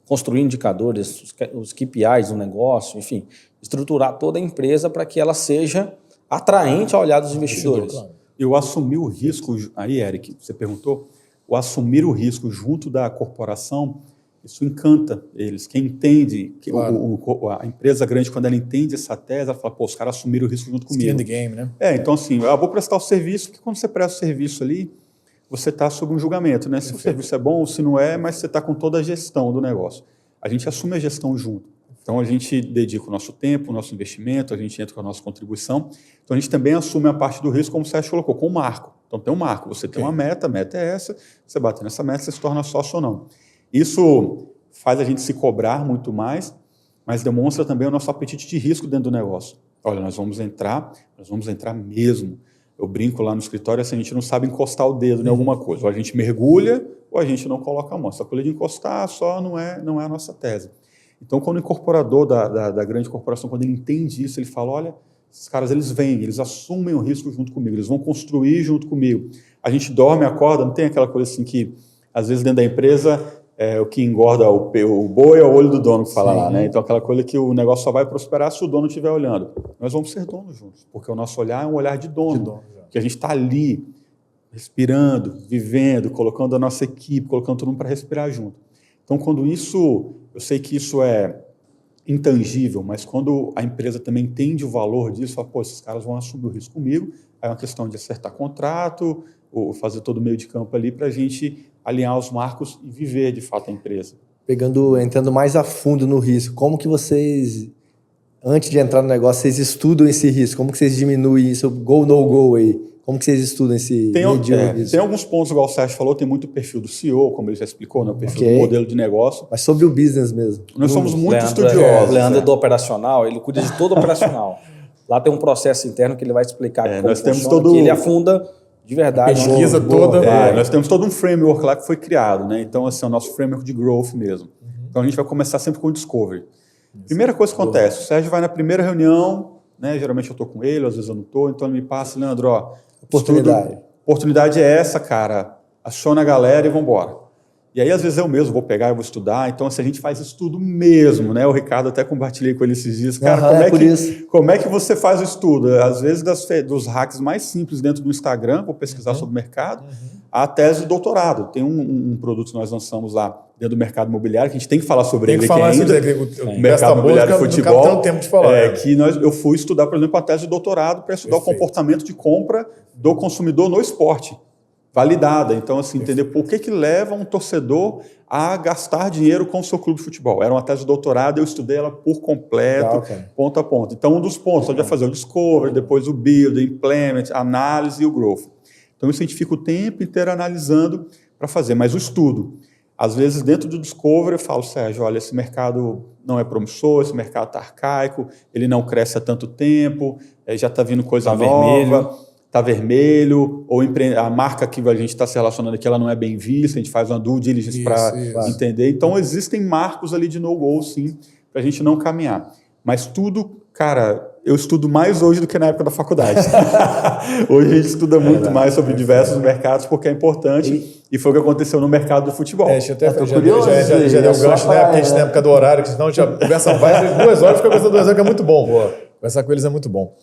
construir indicadores, os KPIs do negócio, enfim, estruturar toda a empresa para que ela seja atraente ao olhar dos investidores. Eu assumi o risco, aí, Eric, você perguntou, o assumir o risco junto da corporação, isso encanta eles. Quem entende, Claro. a empresa grande, quando ela entende essa tese, ela fala, pô, os caras assumiram o risco junto Skin comigo. in the game, né? Então assim, eu vou prestar o serviço, porque quando você presta o serviço ali, você está sob um julgamento, né? Se o serviço é bom ou se não é, mas você está com toda a gestão do negócio. A gente assume a gestão junto. Então, a gente dedica o nosso tempo, o nosso investimento, a gente entra com a nossa contribuição. Então, a gente também assume a parte do risco, como o Sérgio colocou, com o marco. Então, tem um marco, você tem uma meta, a meta é essa, você bate nessa meta, você se torna sócio ou não. Isso faz a gente se cobrar muito mais, mas demonstra também o nosso apetite de risco dentro do negócio. Olha, nós vamos entrar mesmo. Eu brinco lá no escritório, assim, a gente não sabe encostar o dedo em alguma coisa. Ou a gente mergulha, ou a gente não coloca a mão. Essa coisa de encostar só não é a nossa tese. Então, quando o incorporador da grande corporação, quando ele entende isso, ele fala, olha, esses caras, eles vêm, eles assumem o risco junto comigo, eles vão construir junto comigo. A gente dorme, acorda, não tem aquela coisa assim que, às vezes, dentro da empresa, o que engorda o boi é o olho do dono, que fala lá, né? Então, aquela coisa que o negócio só vai prosperar se o dono estiver olhando. Nós vamos ser donos juntos, porque o nosso olhar é um olhar de dono, que a gente está ali, respirando, vivendo, colocando a nossa equipe, colocando todo mundo para respirar junto. Então, quando isso, eu sei que isso é intangível, mas quando a empresa também entende o valor disso, fala, pô, esses caras vão assumir o risco comigo, aí é uma questão de acertar contrato, ou fazer todo o meio de campo ali para a gente alinhar os marcos e viver, de fato, a empresa. Entrando mais a fundo no risco, como que vocês, antes de entrar no negócio, vocês estudam esse risco? Como que vocês diminuem isso, go, no go aí? Como que vocês estudam esse risco? Tem alguns pontos, igual o Sérgio falou, tem muito o perfil do CEO, como ele já explicou, né, o perfil do modelo de negócio. Mas sobre o business mesmo. Nós somos muito estudiosos. O Leandro é do operacional, ele cuida de todo o operacional. Lá tem um processo interno que ele vai explicar como nós temos funciona, que ele afunda de verdade. Pesquisa toda. Nós temos todo um framework lá que foi criado, né? Então, assim, é o nosso framework de growth mesmo. Então, a gente vai começar sempre com o discovery. Primeira coisa que acontece, o Sérgio vai na primeira reunião, né? Geralmente eu estou com ele, às vezes eu não estou, então ele me passa, Leandro, oportunidade é essa, cara. Aciona a galera e vamos embora. E aí, às vezes, eu mesmo vou pegar e vou estudar. Então, assim, a gente faz estudo mesmo, né? O Ricardo até compartilhei com ele esses dias. Cara, como é que você faz o estudo? Às vezes, dos hacks mais simples dentro do Instagram, vou pesquisar sobre o mercado, a tese de doutorado. Tem um produto que nós lançamos lá dentro do mercado imobiliário, que a gente tem que falar sobre ele aqui ainda. O mercado imobiliário de futebol. Não tempo de falar. Eu fui estudar, por exemplo, a tese de doutorado para estudar o comportamento de compra do consumidor no esporte. Validada. Então, assim, entender por que leva um torcedor a gastar dinheiro com o seu clube de futebol. Era uma tese de doutorado, eu estudei ela por completo, ponto a ponto. Então, um dos pontos, a gente vai fazer o discovery, depois o build, implement, análise e o growth. Então, isso a gente fica o tempo inteiro analisando para fazer. Mas o estudo, às vezes, dentro do discovery, eu falo, Sérgio, olha, esse mercado não é promissor, esse mercado está arcaico, ele não cresce há tanto tempo, já está vindo coisa nova. Está vermelho, ou a marca que a gente está se relacionando aqui, ela não é bem vista, a gente faz uma due diligence para entender. Então, existem marcos ali de no-go, sim, para a gente não caminhar. Mas tudo, cara, eu estudo mais hoje do que na época da faculdade. Hoje a gente estuda muito mais sobre diversos mercados, porque é importante, e foi o que aconteceu no mercado do futebol. Já deu um gancho, né? Porque a gente na época do horário, que senão já conversa vai 2 horas, fica conversando 2 horas, que é muito bom. Conversar com eles é muito bom.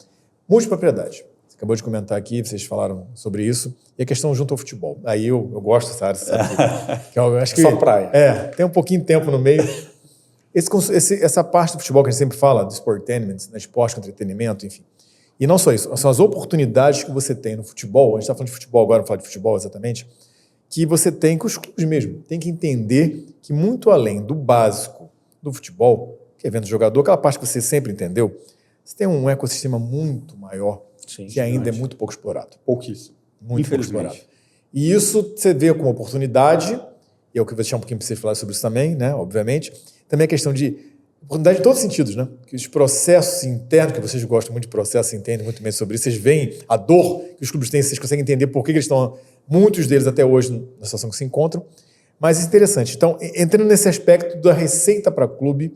Multipropriedade. Acabou de comentar aqui, vocês falaram sobre isso. E a questão junto ao futebol. Aí eu gosto dessa área, sabe? Que eu acho que, só praia. Tem um pouquinho de tempo no meio. Essa parte do futebol que a gente sempre fala, do sportainment, né, esporte com entretenimento, enfim. E não só isso, são as oportunidades que você tem no futebol, a gente está falando de futebol agora, não falo de futebol exatamente, que você tem com os clubes mesmo. Tem que entender que muito além do básico do futebol, que é venda do jogador, aquela parte que você sempre entendeu, você tem um ecossistema muito maior, que ainda é muito pouco explorado. Pouquíssimo. Muito pouco explorado. E isso você vê como oportunidade, e é o que eu vou deixar um pouquinho para você falar sobre isso também, né? Obviamente. Também a questão de oportunidade em todos os sentidos, né? Que os processos internos, que vocês gostam muito de processos, entendem muito bem sobre isso, vocês veem a dor que os clubes têm, vocês conseguem entender por que eles estão, muitos deles até hoje, na situação que se encontram. Mas é interessante. Então, entrando nesse aspecto da receita para clube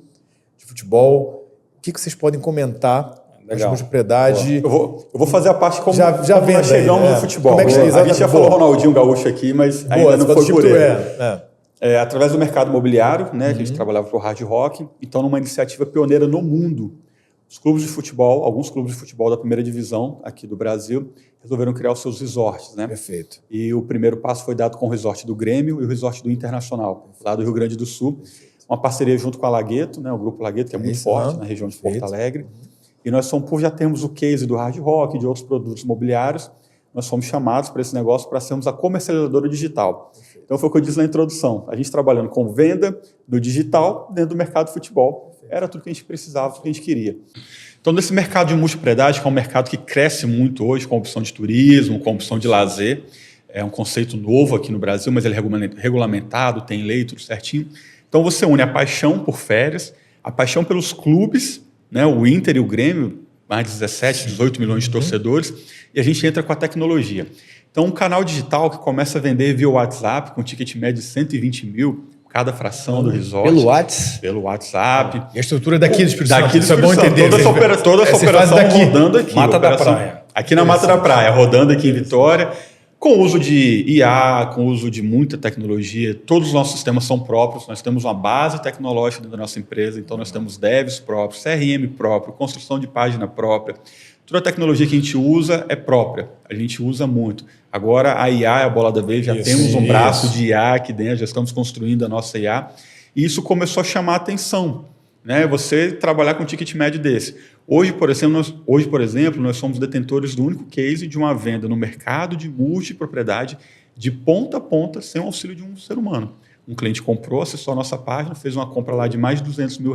de futebol, o que vocês podem comentar? Legal. Propriedade. Eu vou fazer a parte como já como nós chegamos no futebol. Como é que a gente já falou Ronaldinho Gaúcho aqui, mas ainda não foi por ele. Através do mercado imobiliário, né, que a gente trabalhava para o Hard Rock, então numa iniciativa pioneira no mundo, Os clubes de futebol, alguns clubes de futebol da primeira divisão aqui do Brasil, resolveram criar os seus resorts, né? Perfeito. E o primeiro passo foi dado com o resort do Grêmio e o resort do Internacional, lá do Rio Grande do Sul. Uma parceria junto com a Lagueto, né? O Grupo Lagueto, que é muito forte na região de Porto Alegre. E nós somos, por já termos o case do Hard Rock, de outros produtos imobiliários, nós fomos chamados para esse negócio para sermos a comercializadora digital. Então foi o que eu disse na introdução. A gente trabalhando com venda do digital dentro do mercado de futebol. Era tudo que a gente precisava, tudo que a gente queria. Então, nesse mercado de multipropriedade, que é um mercado que cresce muito hoje, com a opção de turismo, com a opção de lazer, é um conceito novo aqui no Brasil, mas ele é regulamentado, tem lei, tudo certinho. Então, você une a paixão por férias, a paixão pelos clubes, né, o Inter e o Grêmio, mais de 17, 18 milhões de torcedores, e a gente entra com a tecnologia. Então, um canal digital que começa a vender via WhatsApp, com ticket médio de 120 mil, cada fração do resort. Pelo WhatsApp? Pelo WhatsApp. E a estrutura daqui do Espírito Santo. Daqui do Isso é bom Espírito Santo. entender. Toda essa operação rodando aqui. Mata da Praia. Aqui na Mata da Praia, rodando aqui em Vitória, com o uso de IA, com o uso de muita tecnologia. Todos os nossos sistemas são próprios. Nós temos uma base tecnológica dentro da nossa empresa, então nós temos devs próprios, CRM próprio, construção de página própria. Toda a tecnologia que a gente usa é própria, a gente usa muito. Agora a IA é a bola da vez, já temos um braço de IA aqui dentro, já estamos construindo a nossa IA. E isso começou a chamar a atenção, né? Você trabalhar com um ticket médio desse. Hoje, por exemplo, nós somos detentores do único case de uma venda no mercado de multipropriedade de ponta a ponta, sem o auxílio de um ser humano. Um cliente comprou, acessou a nossa página, fez uma compra lá de mais de R$200 mil,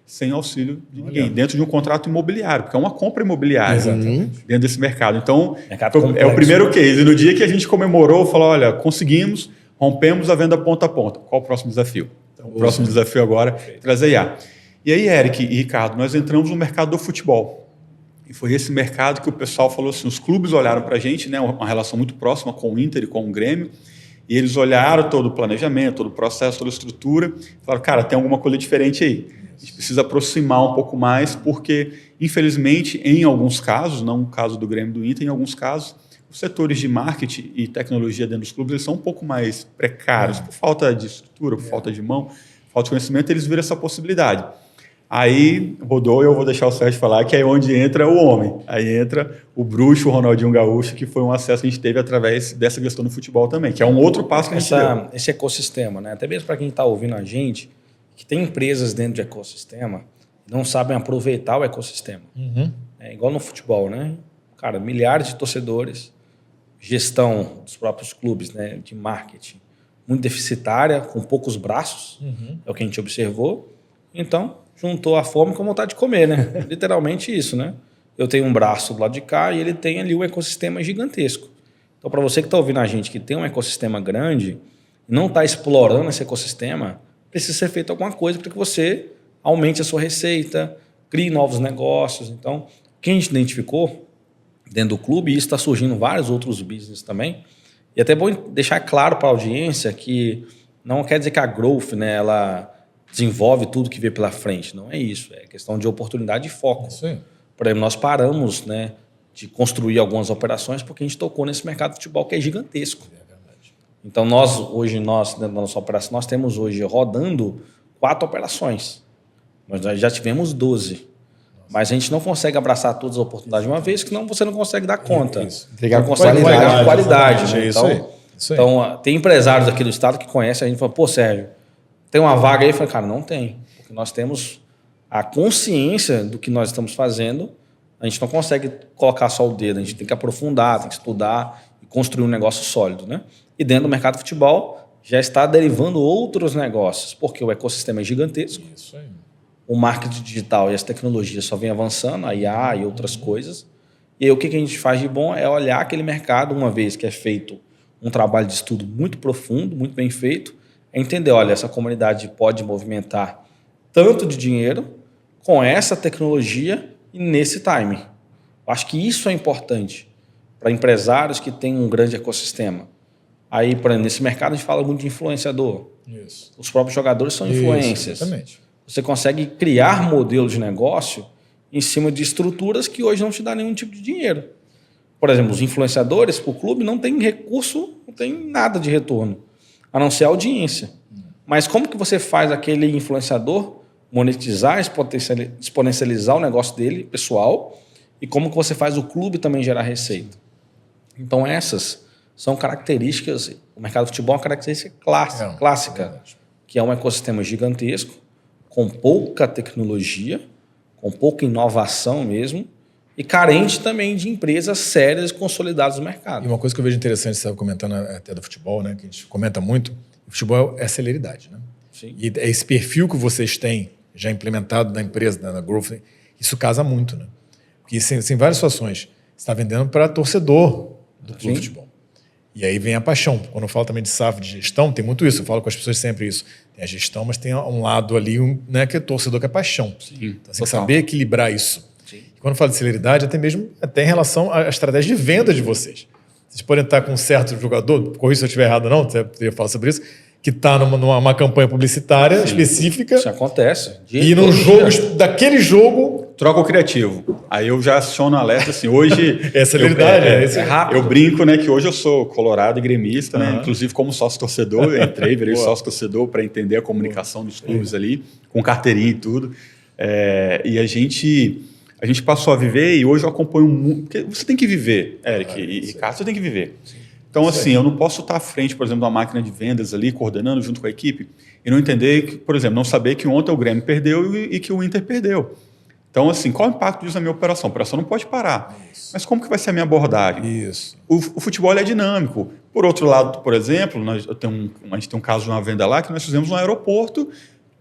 sem auxílio de ninguém, dentro de um contrato imobiliário, porque é uma compra imobiliária dentro desse mercado. Então, é o primeiro case. E no dia que a gente comemorou, falou, olha, conseguimos, rompemos a venda ponta a ponta. Qual o próximo desafio? Então, o próximo desafio agora é trazer IA. E aí, Eric e Ricardo, nós entramos no mercado do futebol. E foi esse mercado que o pessoal falou assim, os clubes olharam para a gente, né, uma relação muito próxima com o Inter e com o Grêmio, e eles olharam todo o planejamento, todo o processo, toda a estrutura, e falaram, cara, tem alguma coisa diferente aí. A gente precisa aproximar um pouco mais, porque, infelizmente, em alguns casos, não o caso do Grêmio e do Inter, em alguns casos, os setores de marketing e tecnologia dentro dos clubes eles são um pouco mais precários, por falta de estrutura, por falta de mão, falta de conhecimento, eles viram essa possibilidade. Aí rodou, e eu vou deixar o Sérgio falar, que é onde entra o homem. Aí entra o bruxo, o Ronaldinho Gaúcho, que foi um acesso que a gente teve através dessa questão do futebol também, que é um outro passo que a gente deu. Esse ecossistema, né? Até mesmo para quem está ouvindo a gente, que tem empresas dentro do ecossistema não sabem aproveitar o ecossistema. É igual no futebol, né? Cara, milhares de torcedores, gestão dos próprios clubes, né, de marketing, muito deficitária, com poucos braços, é o que a gente observou. Então, juntou a fome com a vontade de comer, né? Literalmente isso, né? Eu tenho um braço do lado de cá e ele tem ali um ecossistema gigantesco. Então, para você que está ouvindo a gente, que tem um ecossistema grande, e não está explorando esse ecossistema, precisa ser feito alguma coisa para que você aumente a sua receita, crie novos negócios. Então, o que a gente identificou dentro do clube, e isso está surgindo vários outros business também, e até é bom deixar claro para a audiência que não quer dizer que a growth, né, ela desenvolve tudo que vê pela frente. Não é isso. É questão de oportunidade e foco. Por exemplo, nós paramos, né, de construir algumas operações porque a gente tocou nesse mercado de futebol que é gigantesco. Então, hoje, dentro da nossa operação, nós temos hoje rodando 4 operações. Nós já tivemos 12. Mas a gente não consegue abraçar todas as oportunidades de uma vez, senão você não consegue dar conta. Entregar não consegue entregar com qualidade. Né? Isso aí. Então, tem empresários aqui do estado que conhecem a gente e falam, pô, Sérgio, tem uma vaga aí? Eu falei, cara, não tem. Porque nós temos a consciência do que nós estamos fazendo, a gente não consegue colocar só o dedo, a gente tem que aprofundar, tem que estudar e construir um negócio sólido, né? E dentro do mercado de futebol já está derivando outros negócios, porque o ecossistema é gigantesco. Isso aí. O marketing digital e as tecnologias só vêm avançando, a IA e outras coisas. E aí o que a gente faz de bom é olhar aquele mercado, uma vez que é feito um trabalho de estudo muito profundo, muito bem feito, é entender, olha, essa comunidade pode movimentar tanto de dinheiro com essa tecnologia e nesse timing. Eu acho que isso é importante para empresários que têm um grande ecossistema. Aí, por exemplo, nesse mercado a gente fala muito de influenciador. Isso. Os próprios jogadores são influencers. Exatamente. Você consegue criar modelos de negócio em cima de estruturas que hoje não te dá nenhum tipo de dinheiro. Por exemplo, os influenciadores para o clube não tem recurso, não tem nada de retorno, a não ser a audiência. Mas como que você faz aquele influenciador monetizar, exponencializar o negócio dele, pessoal, e como que você faz o clube também gerar receita. Então essas são características, o mercado de futebol é uma característica clássica, que é um ecossistema gigantesco, com pouca tecnologia, com pouca inovação mesmo, e carente também de empresas sérias e consolidadas no mercado. E uma coisa que eu vejo interessante, você estava comentando até do futebol, né, que a gente comenta muito, o futebol é celeridade, né? Sim. E esse perfil que vocês têm já implementado na empresa, na Growth, isso casa muito, né? Porque em várias situações, você está vendendo para torcedor do clube de futebol. E aí vem a paixão. Quando eu falo também de SAF, de gestão, tem muito isso. Eu falo com as pessoas sempre isso. Tem a gestão, mas tem um lado ali, né, que é torcedor, que é paixão. Sim, então, você tem que saber equilibrar isso. Sim. E quando eu falo de celeridade, até em relação à estratégia de venda de vocês. Vocês podem estar com um certo jogador, corrija se eu estiver errado não, você poderia falar sobre isso, que está numa campanha publicitária específica. Isso acontece. E no jogo, daquele jogo... Troca o criativo. Aí eu já aciono alerta, assim, hoje... É celeridade, é rápido. Eu brinco, né, que hoje eu sou colorado e gremista, né, inclusive como sócio-torcedor, eu entrei, virei sócio-torcedor para entender a comunicação dos clubes ali, com carteirinha e tudo. E a gente passou a viver, e hoje eu acompanho muito... Porque você tem que viver, Eric e Ricardo, você tem que viver. Então, assim, eu não posso estar à frente, por exemplo, de uma máquina de vendas ali, coordenando junto com a equipe, e não entender, que, por exemplo, não saber que ontem o Grêmio perdeu e que o Inter perdeu. Então, assim, qual é o impacto disso na minha operação? A operação não pode parar. Isso. Mas como que vai ser a minha abordagem? Isso. O futebol é dinâmico. Por outro lado, por exemplo, a gente tem um caso de uma venda lá que nós fizemos no aeroporto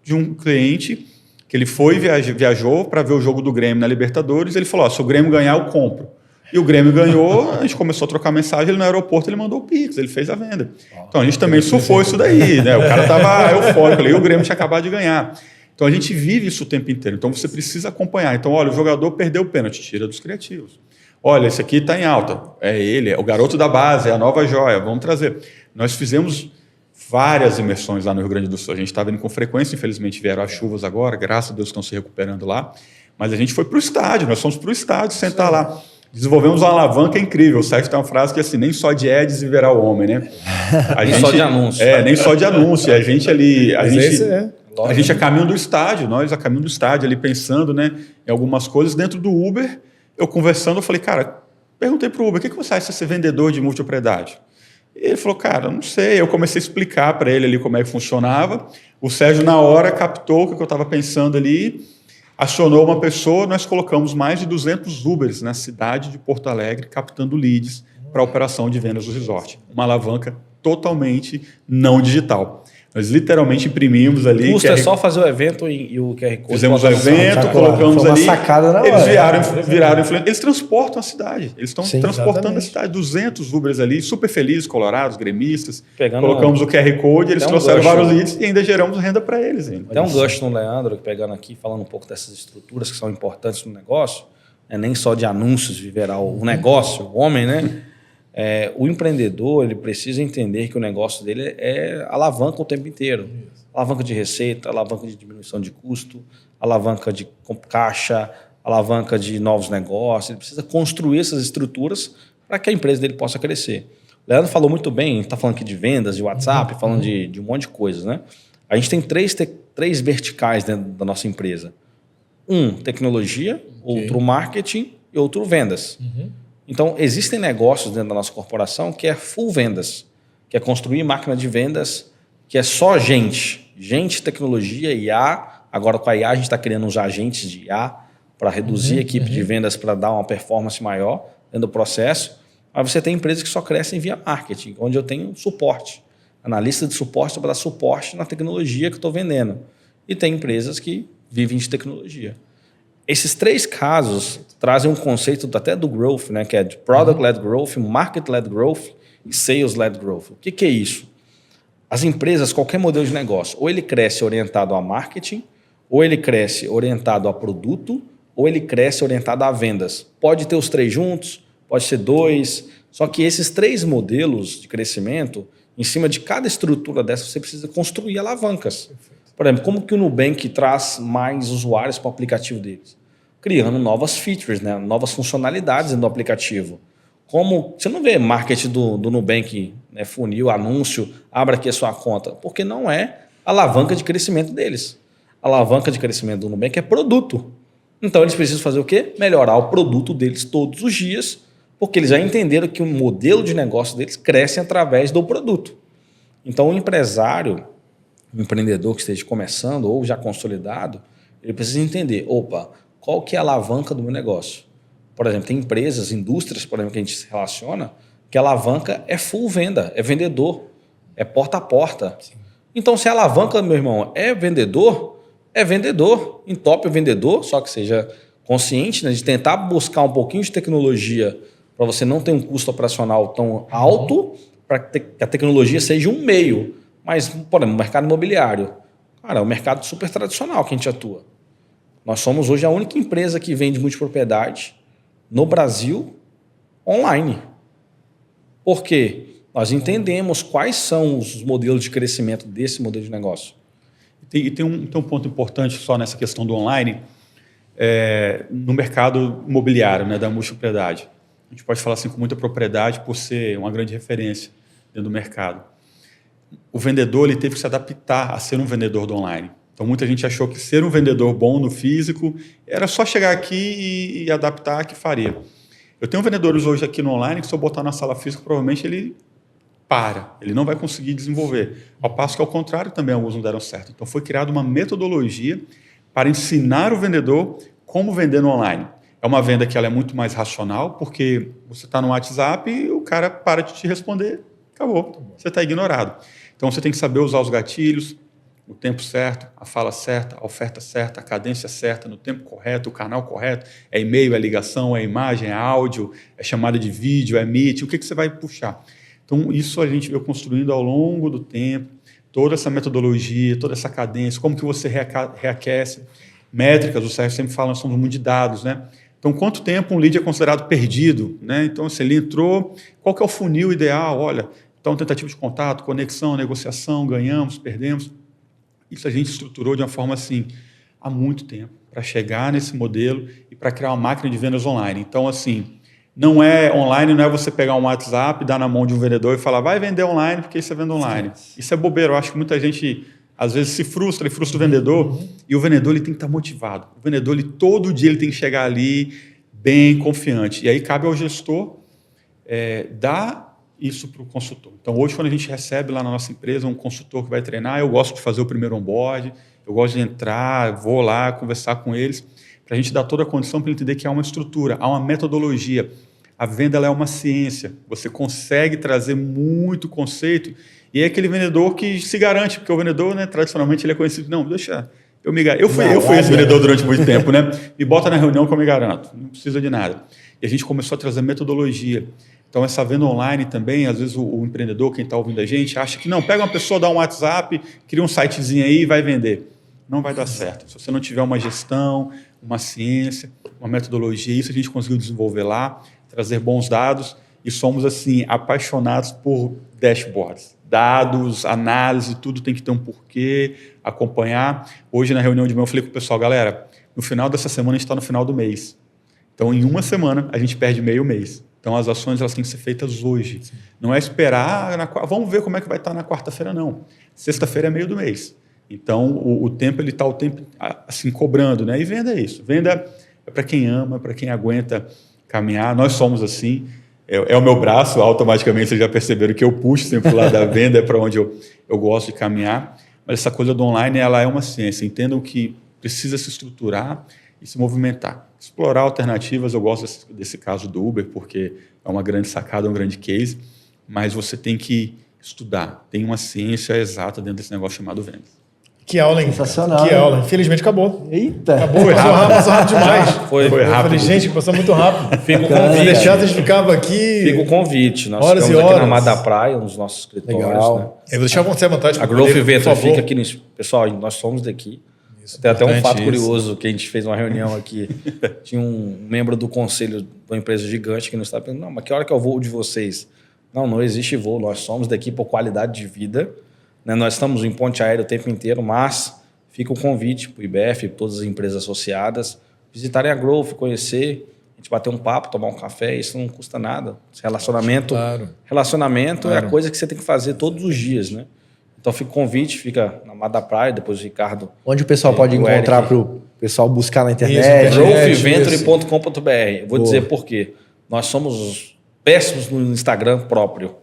de um cliente que ele foi viajou para ver o jogo do Grêmio na Libertadores, e ele falou, se o Grêmio ganhar, eu compro. E o Grêmio ganhou, a gente começou a trocar mensagem, ele no aeroporto ele mandou o Pix, ele fez a venda. Então a gente também surfou isso daí, né? O cara estava eufórico ali, e o Grêmio tinha acabado de ganhar. Então a gente vive isso o tempo inteiro, então você precisa acompanhar. Então, olha, o jogador perdeu o pênalti, tira dos criativos. Olha, esse aqui está em alta, é ele, é o garoto da base, é a nova joia, vamos trazer. Nós fizemos várias imersões lá no Rio Grande do Sul, a gente estava indo com frequência, infelizmente vieram as chuvas agora, graças a Deus estão se recuperando lá, mas a gente foi para o estádio, nós fomos para o estádio sentar lá. Desenvolvemos uma alavanca incrível. O Sérgio tem uma frase que é assim, nem só de ads viverá o homem, né? Nem só de anúncio. Nem só de anúncio. A gente ali... A gente é caminho do estádio, nós a caminho do estádio ali pensando, né, em algumas coisas. Dentro do Uber, eu conversando, eu falei, cara, perguntei pro Uber, o que você acha de ser vendedor de multipropriedade? E ele falou, cara, não sei. Eu comecei a explicar para ele ali como é que funcionava. O Sérgio, na hora, captou o que eu estava pensando ali, acionou uma pessoa, nós colocamos mais de 200 Ubers na cidade de Porto Alegre, captando leads para a operação de vendas do resort. Uma alavanca totalmente não digital. Nós literalmente imprimimos ali... O custo é só fazer o evento e o QR Code. Fizemos o evento, colocamos ali... Sacada na hora. Eles viraram influentes. Eles transportam a cidade. Eles estão transportando a cidade. 200 Ubers ali, super felizes, colorados, gremistas. Colocamos o QR Code, eles trouxeram vários leads e ainda geramos renda para eles. Tem um gancho no Leandro, pegando aqui, falando um pouco dessas estruturas que são importantes no negócio. Nem só de anúncios viverá o negócio, o homem, né? O empreendedor, ele precisa entender que o negócio dele é alavanca o tempo inteiro. Alavanca de receita, alavanca de diminuição de custo, alavanca de caixa, alavanca de novos negócios. Ele precisa construir essas estruturas para que a empresa dele possa crescer. O Leandro falou muito bem, está falando aqui de vendas, de WhatsApp, falando de um monte de coisas, né? A gente tem três verticais dentro da nossa empresa. Tecnologia, outro marketing e outro vendas. Então, existem negócios dentro da nossa corporação que é full vendas, que é construir máquina de vendas, que é só gente, tecnologia, IA. Agora, com a IA, a gente está criando uns agentes de IA para reduzir a equipe de vendas, para dar uma performance maior dentro do processo. Mas você tem empresas que só crescem via marketing, onde eu tenho suporte. Analista de suporte para dar suporte na tecnologia que eu estou vendendo. E tem empresas que vivem de tecnologia. Esses três casos trazem um conceito até do growth, né, que é de product-led growth, market-led growth e sales-led growth. O que é isso? As empresas, qualquer modelo de negócio, ou ele cresce orientado a marketing, ou ele cresce orientado a produto, ou ele cresce orientado a vendas. Pode ter os três juntos, pode ser dois, só que esses três modelos de crescimento, em cima de cada estrutura dessa, você precisa construir alavancas. Por exemplo, como que o Nubank traz mais usuários para o aplicativo deles? Criando novas features, né? Novas funcionalidades no aplicativo. Como você não vê marketing do Nubank, né? Funil, anúncio, abra aqui a sua conta, porque não é a alavanca de crescimento deles. A A alavanca de crescimento do Nubank é produto. Então, eles precisam fazer o quê? Melhorar o produto deles todos os dias, porque eles já entenderam que o modelo de negócio deles cresce através do produto. Então, o empresário, o empreendedor que esteja começando ou já consolidado, ele precisa entender, opa, qual que é a alavanca do meu negócio? Por exemplo, tem empresas, indústrias, por exemplo, que a gente se relaciona, que a alavanca é full venda, é vendedor, é porta a porta. Sim. Então, se a alavanca, meu irmão, é vendedor, entope o vendedor, só que seja consciente, né, de tentar buscar um pouquinho de tecnologia para você não ter um custo operacional tão alto, para que a tecnologia seja um meio. Mas, por exemplo, o mercado imobiliário, cara, é um mercado super tradicional que a gente atua. Nós somos hoje a única empresa que vende multipropriedade no Brasil online. Por quê? Nós entendemos quais são os modelos de crescimento desse modelo de negócio. E tem um ponto importante só nessa questão do online, no mercado imobiliário, né, da multipropriedade. A gente pode falar assim com muita propriedade por ser uma grande referência dentro do mercado. O vendedor ele teve que se adaptar a ser um vendedor do online. Então, muita gente achou que ser um vendedor bom no físico era só chegar aqui e adaptar que faria. Eu tenho vendedores hoje aqui no online que se eu botar na sala física, provavelmente ele ele não vai conseguir desenvolver. Ao passo que, ao contrário, também alguns não deram certo. Então, foi criada uma metodologia para ensinar o vendedor como vender no online. É uma venda que ela é muito mais racional, porque você está no WhatsApp e o cara para de te responder, acabou, você está ignorado. Então, você tem que saber usar os gatilhos, o tempo certo, a fala certa, a oferta certa, a cadência certa, no tempo correto, o canal correto, é e-mail, é ligação, é imagem, é áudio, é chamada de vídeo, é Meet, o que você vai puxar? Então, isso a gente veio construindo ao longo do tempo, toda essa metodologia, toda essa cadência, como que você reaquece, métricas, o Sérgio sempre fala, nós somos muito de dados, né? Então, quanto tempo um lead é considerado perdido, né? Então, se ele entrou, qual que é o funil ideal? Olha, então, tentativa de contato, conexão, negociação, ganhamos, perdemos. Isso a gente estruturou de uma forma assim, há muito tempo, para chegar nesse modelo e para criar uma máquina de vendas online. Então, assim, não é online, não é você pegar um WhatsApp, dar na mão de um vendedor e falar, vai vender online porque isso é venda online. Sim. Isso é bobeira. Eu acho que muita gente, às vezes, se frustra e frustra o vendedor. E o vendedor ele tem que estar motivado. O vendedor, ele, todo dia, ele tem que chegar ali bem confiante. E aí cabe ao gestor dar isso para o consultor. Então, hoje, quando a gente recebe lá na nossa empresa um consultor que vai treinar, eu gosto de fazer o primeiro onboard, eu gosto de entrar, vou lá conversar com eles, para a gente dar toda a condição para ele entender que há uma estrutura, há uma metodologia. A venda ela é uma ciência. Você consegue trazer muito conceito e é aquele vendedor que se garante, porque o vendedor, né, tradicionalmente, ele é conhecido. Não, deixa eu me garanto. Eu fui esse vendedor durante muito tempo, né? Me bota na reunião que eu me garanto. Não precisa de nada. E a gente começou a trazer metodologia. Então, essa venda online também, às vezes o empreendedor, quem está ouvindo a gente, acha que não, pega uma pessoa, dá um WhatsApp, cria um sitezinho aí e vai vender. Não vai dar certo. Se você não tiver uma gestão, uma ciência, uma metodologia, isso a gente conseguiu desenvolver lá, trazer bons dados e somos, assim, apaixonados por dashboards. Dados, análise, tudo tem que ter um porquê, acompanhar. Hoje, na reunião de manhã, eu falei com o pessoal, galera, no final dessa semana, a gente está no final do mês. Então, em uma semana, a gente perde meio mês. Então, as ações elas têm que ser feitas hoje. Sim. Não é esperar, vamos ver como é que vai estar na quarta-feira, não. Sexta-feira é meio do mês. Então, o tempo ele está o tempo assim cobrando, né? E venda é isso. Venda é para quem ama, para quem aguenta caminhar. Nós somos assim. É o meu braço, automaticamente vocês já perceberam que eu puxo sempre lá da venda, é para onde eu gosto de caminhar. Mas essa coisa do online, ela é uma ciência. Entendam que precisa se estruturar e se movimentar. Explorar alternativas, eu gosto desse caso do Uber, porque é uma grande sacada, um grande case, mas você tem que estudar. Tem uma ciência exata dentro desse negócio chamado vendas. Que aula, hein? Sensacional. Que aula. Infelizmente acabou. Eita! Acabou, passou rápido demais. Foi rápido. Eu falei, gente, passou muito rápido. Fica o convite. Se deixar, a gente ficava aqui. Fica o convite. Nós horas ficamos e horas. aqui na Mar da Praia, nos nossos escritórios. Legal. Né? Eu vou deixar você à vontade. A Growth Venture fica aqui nisso. Pessoal, nós somos daqui. Isso, tem até um fato curioso que a gente fez uma reunião aqui. Tinha um membro do conselho de uma empresa gigante que nos estava perguntando, não, mas que hora que é o voo de vocês? Não existe voo. Nós somos daqui por qualidade de vida. Né? Nós estamos em ponte aérea o tempo inteiro, mas fica o convite para o IBF, para todas as empresas associadas, visitarem a Growth, conhecer, a gente bater um papo, tomar um café, isso não custa nada. Relacionamento, claro. Relacionamento é a coisa que você tem que fazer todos os dias, né? Então fica o convite, fica na Mar da Praia, depois o Ricardo. Onde o pessoal pode encontrar para o pessoal buscar na internet? growthventure.com.br. Vou dizer por quê. Nós somos péssimos no Instagram próprio.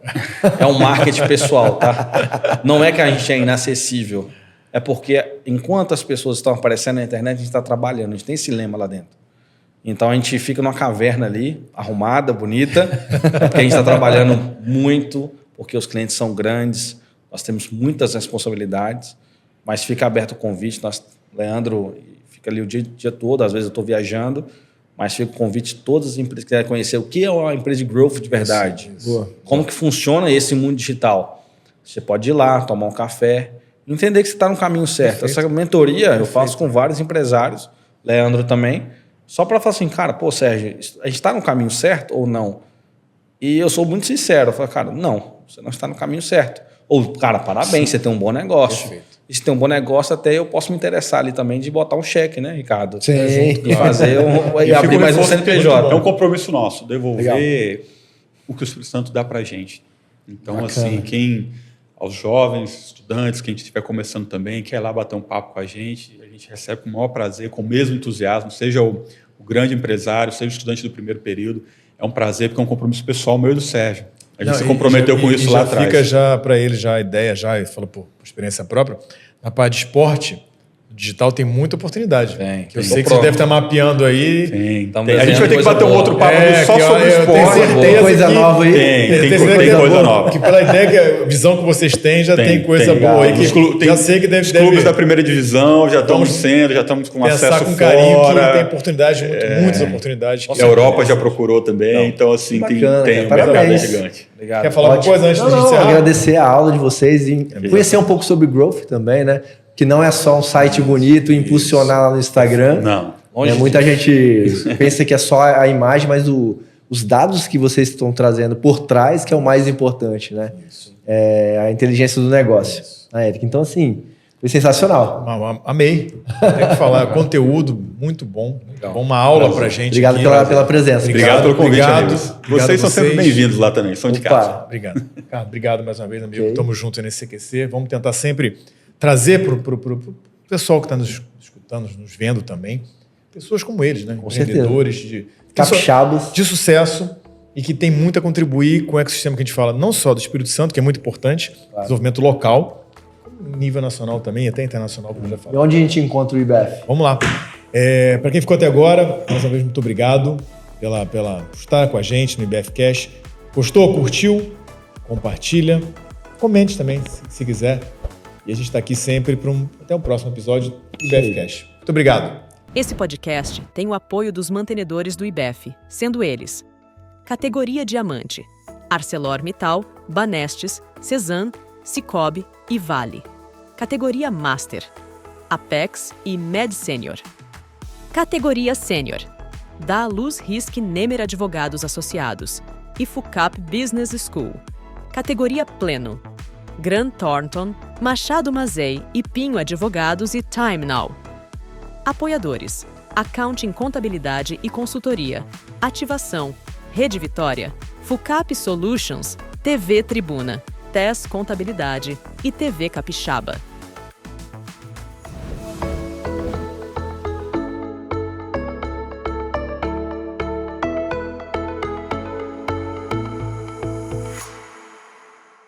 É um marketing pessoal, tá? Não é que a gente é inacessível. É porque enquanto as pessoas estão aparecendo na internet, a gente está trabalhando. A gente tem esse lema lá dentro. Então a gente fica numa caverna ali, arrumada, bonita, porque a gente está trabalhando muito, porque os clientes são grandes, nós temos muitas responsabilidades, mas fica aberto o convite. Leandro fica ali o dia todo, às vezes eu estou viajando, mas fica o convite de todas as empresas que querem conhecer o que é uma empresa de growth de verdade. Como que funciona esse mundo digital. Você pode ir lá, tomar um café, entender que você está no caminho certo. Perfeito. Essa mentoria eu faço com vários empresários, Leandro também, só para falar assim, cara, pô, Sérgio, a gente está no caminho certo ou não? E eu sou muito sincero, eu falo, cara, não, você não está no caminho certo. Ou, cara, parabéns, você tem um bom negócio. Perfeito. E se tem um bom negócio, até eu posso me interessar ali também de botar um cheque, né, Ricardo? Sim. E fazer e abrir mais um CNPJ. É um compromisso nosso, devolver o que o Espírito Santo dá pra gente. Então, bacana. Assim, aos jovens, estudantes, quem estiver começando também, quer ir lá bater um papo com a gente recebe com o maior prazer, com o mesmo entusiasmo, seja o grande empresário, seja o estudante do primeiro período. É um prazer, porque é um compromisso pessoal meu e do Sérgio. A gente se comprometeu com isso lá atrás. Fica já para ele já a ideia, já fala por experiência própria, na parte de esporte, digital tem muita oportunidade. Eu sei que você deve estar mapeando aí. Tem. A gente vai ter que bater um outro papo só sobre o esporte. Tem coisa nova aí. Tem coisa nova. Que pela ideia, a visão que vocês têm, já tem coisa boa aí. Já sei que deve... Os clubes da primeira divisão já estamos com acesso com carinho, que tem oportunidade, muitas oportunidades. A Europa já procurou também, então assim, tem um mercado gigante. Obrigado. Quer falar alguma coisa antes de encerrar? Agradecer a aula de vocês e conhecer um pouco sobre growth também, né? Que não é só um site bonito e impulsionar lá no Instagram. Não. Muita gente pensa que é só a imagem, mas os dados que vocês estão trazendo por trás que é o mais importante, né? É a inteligência do negócio. Érica, então assim, foi sensacional. Amei. Tem que falar, conteúdo muito bom. Uma aula pra gente. Obrigado pela presença. Obrigado pelo convite, amigos. Vocês são sempre bem-vindos lá também, são de casa. Obrigado. Ricardo, obrigado mais uma vez, amigo. Estamos juntos nesse CQC. Vamos tentar sempre trazer para o pessoal que está nos escutando, nos vendo também, pessoas como eles, né? Empreendedores capixabas de sucesso e que tem muito a contribuir com o ecossistema que a gente fala, não só do Espírito Santo, que é muito importante, desenvolvimento local, como nível nacional também, até internacional, como eu já falei. E onde a gente encontra o IBF? Vamos lá. Para quem ficou até agora, mais uma vez, muito obrigado por estar com a gente no IBF Cash. Gostou? Curtiu? Compartilha. Comente também, se quiser. E a gente está aqui sempre até o próximo episódio do IBF Cash. Muito obrigado. Esse podcast tem o apoio dos mantenedores do IBF, sendo eles: Categoria Diamante, ArcelorMittal, Banestes, Cesan, Cicobi e Vale. Categoria Master, Apex e Med Senior. Categoria Sênior, da Luz Risk Nemer Advogados Associados e FUCAP Business School. Categoria Pleno, Grant Thornton, Machado Mazei e Pinho Advogados e Time Now. Apoiadores: Accounting Contabilidade e Consultoria, Ativação, Rede Vitória, FUCAP Solutions, TV Tribuna, TES Contabilidade e TV Capixaba.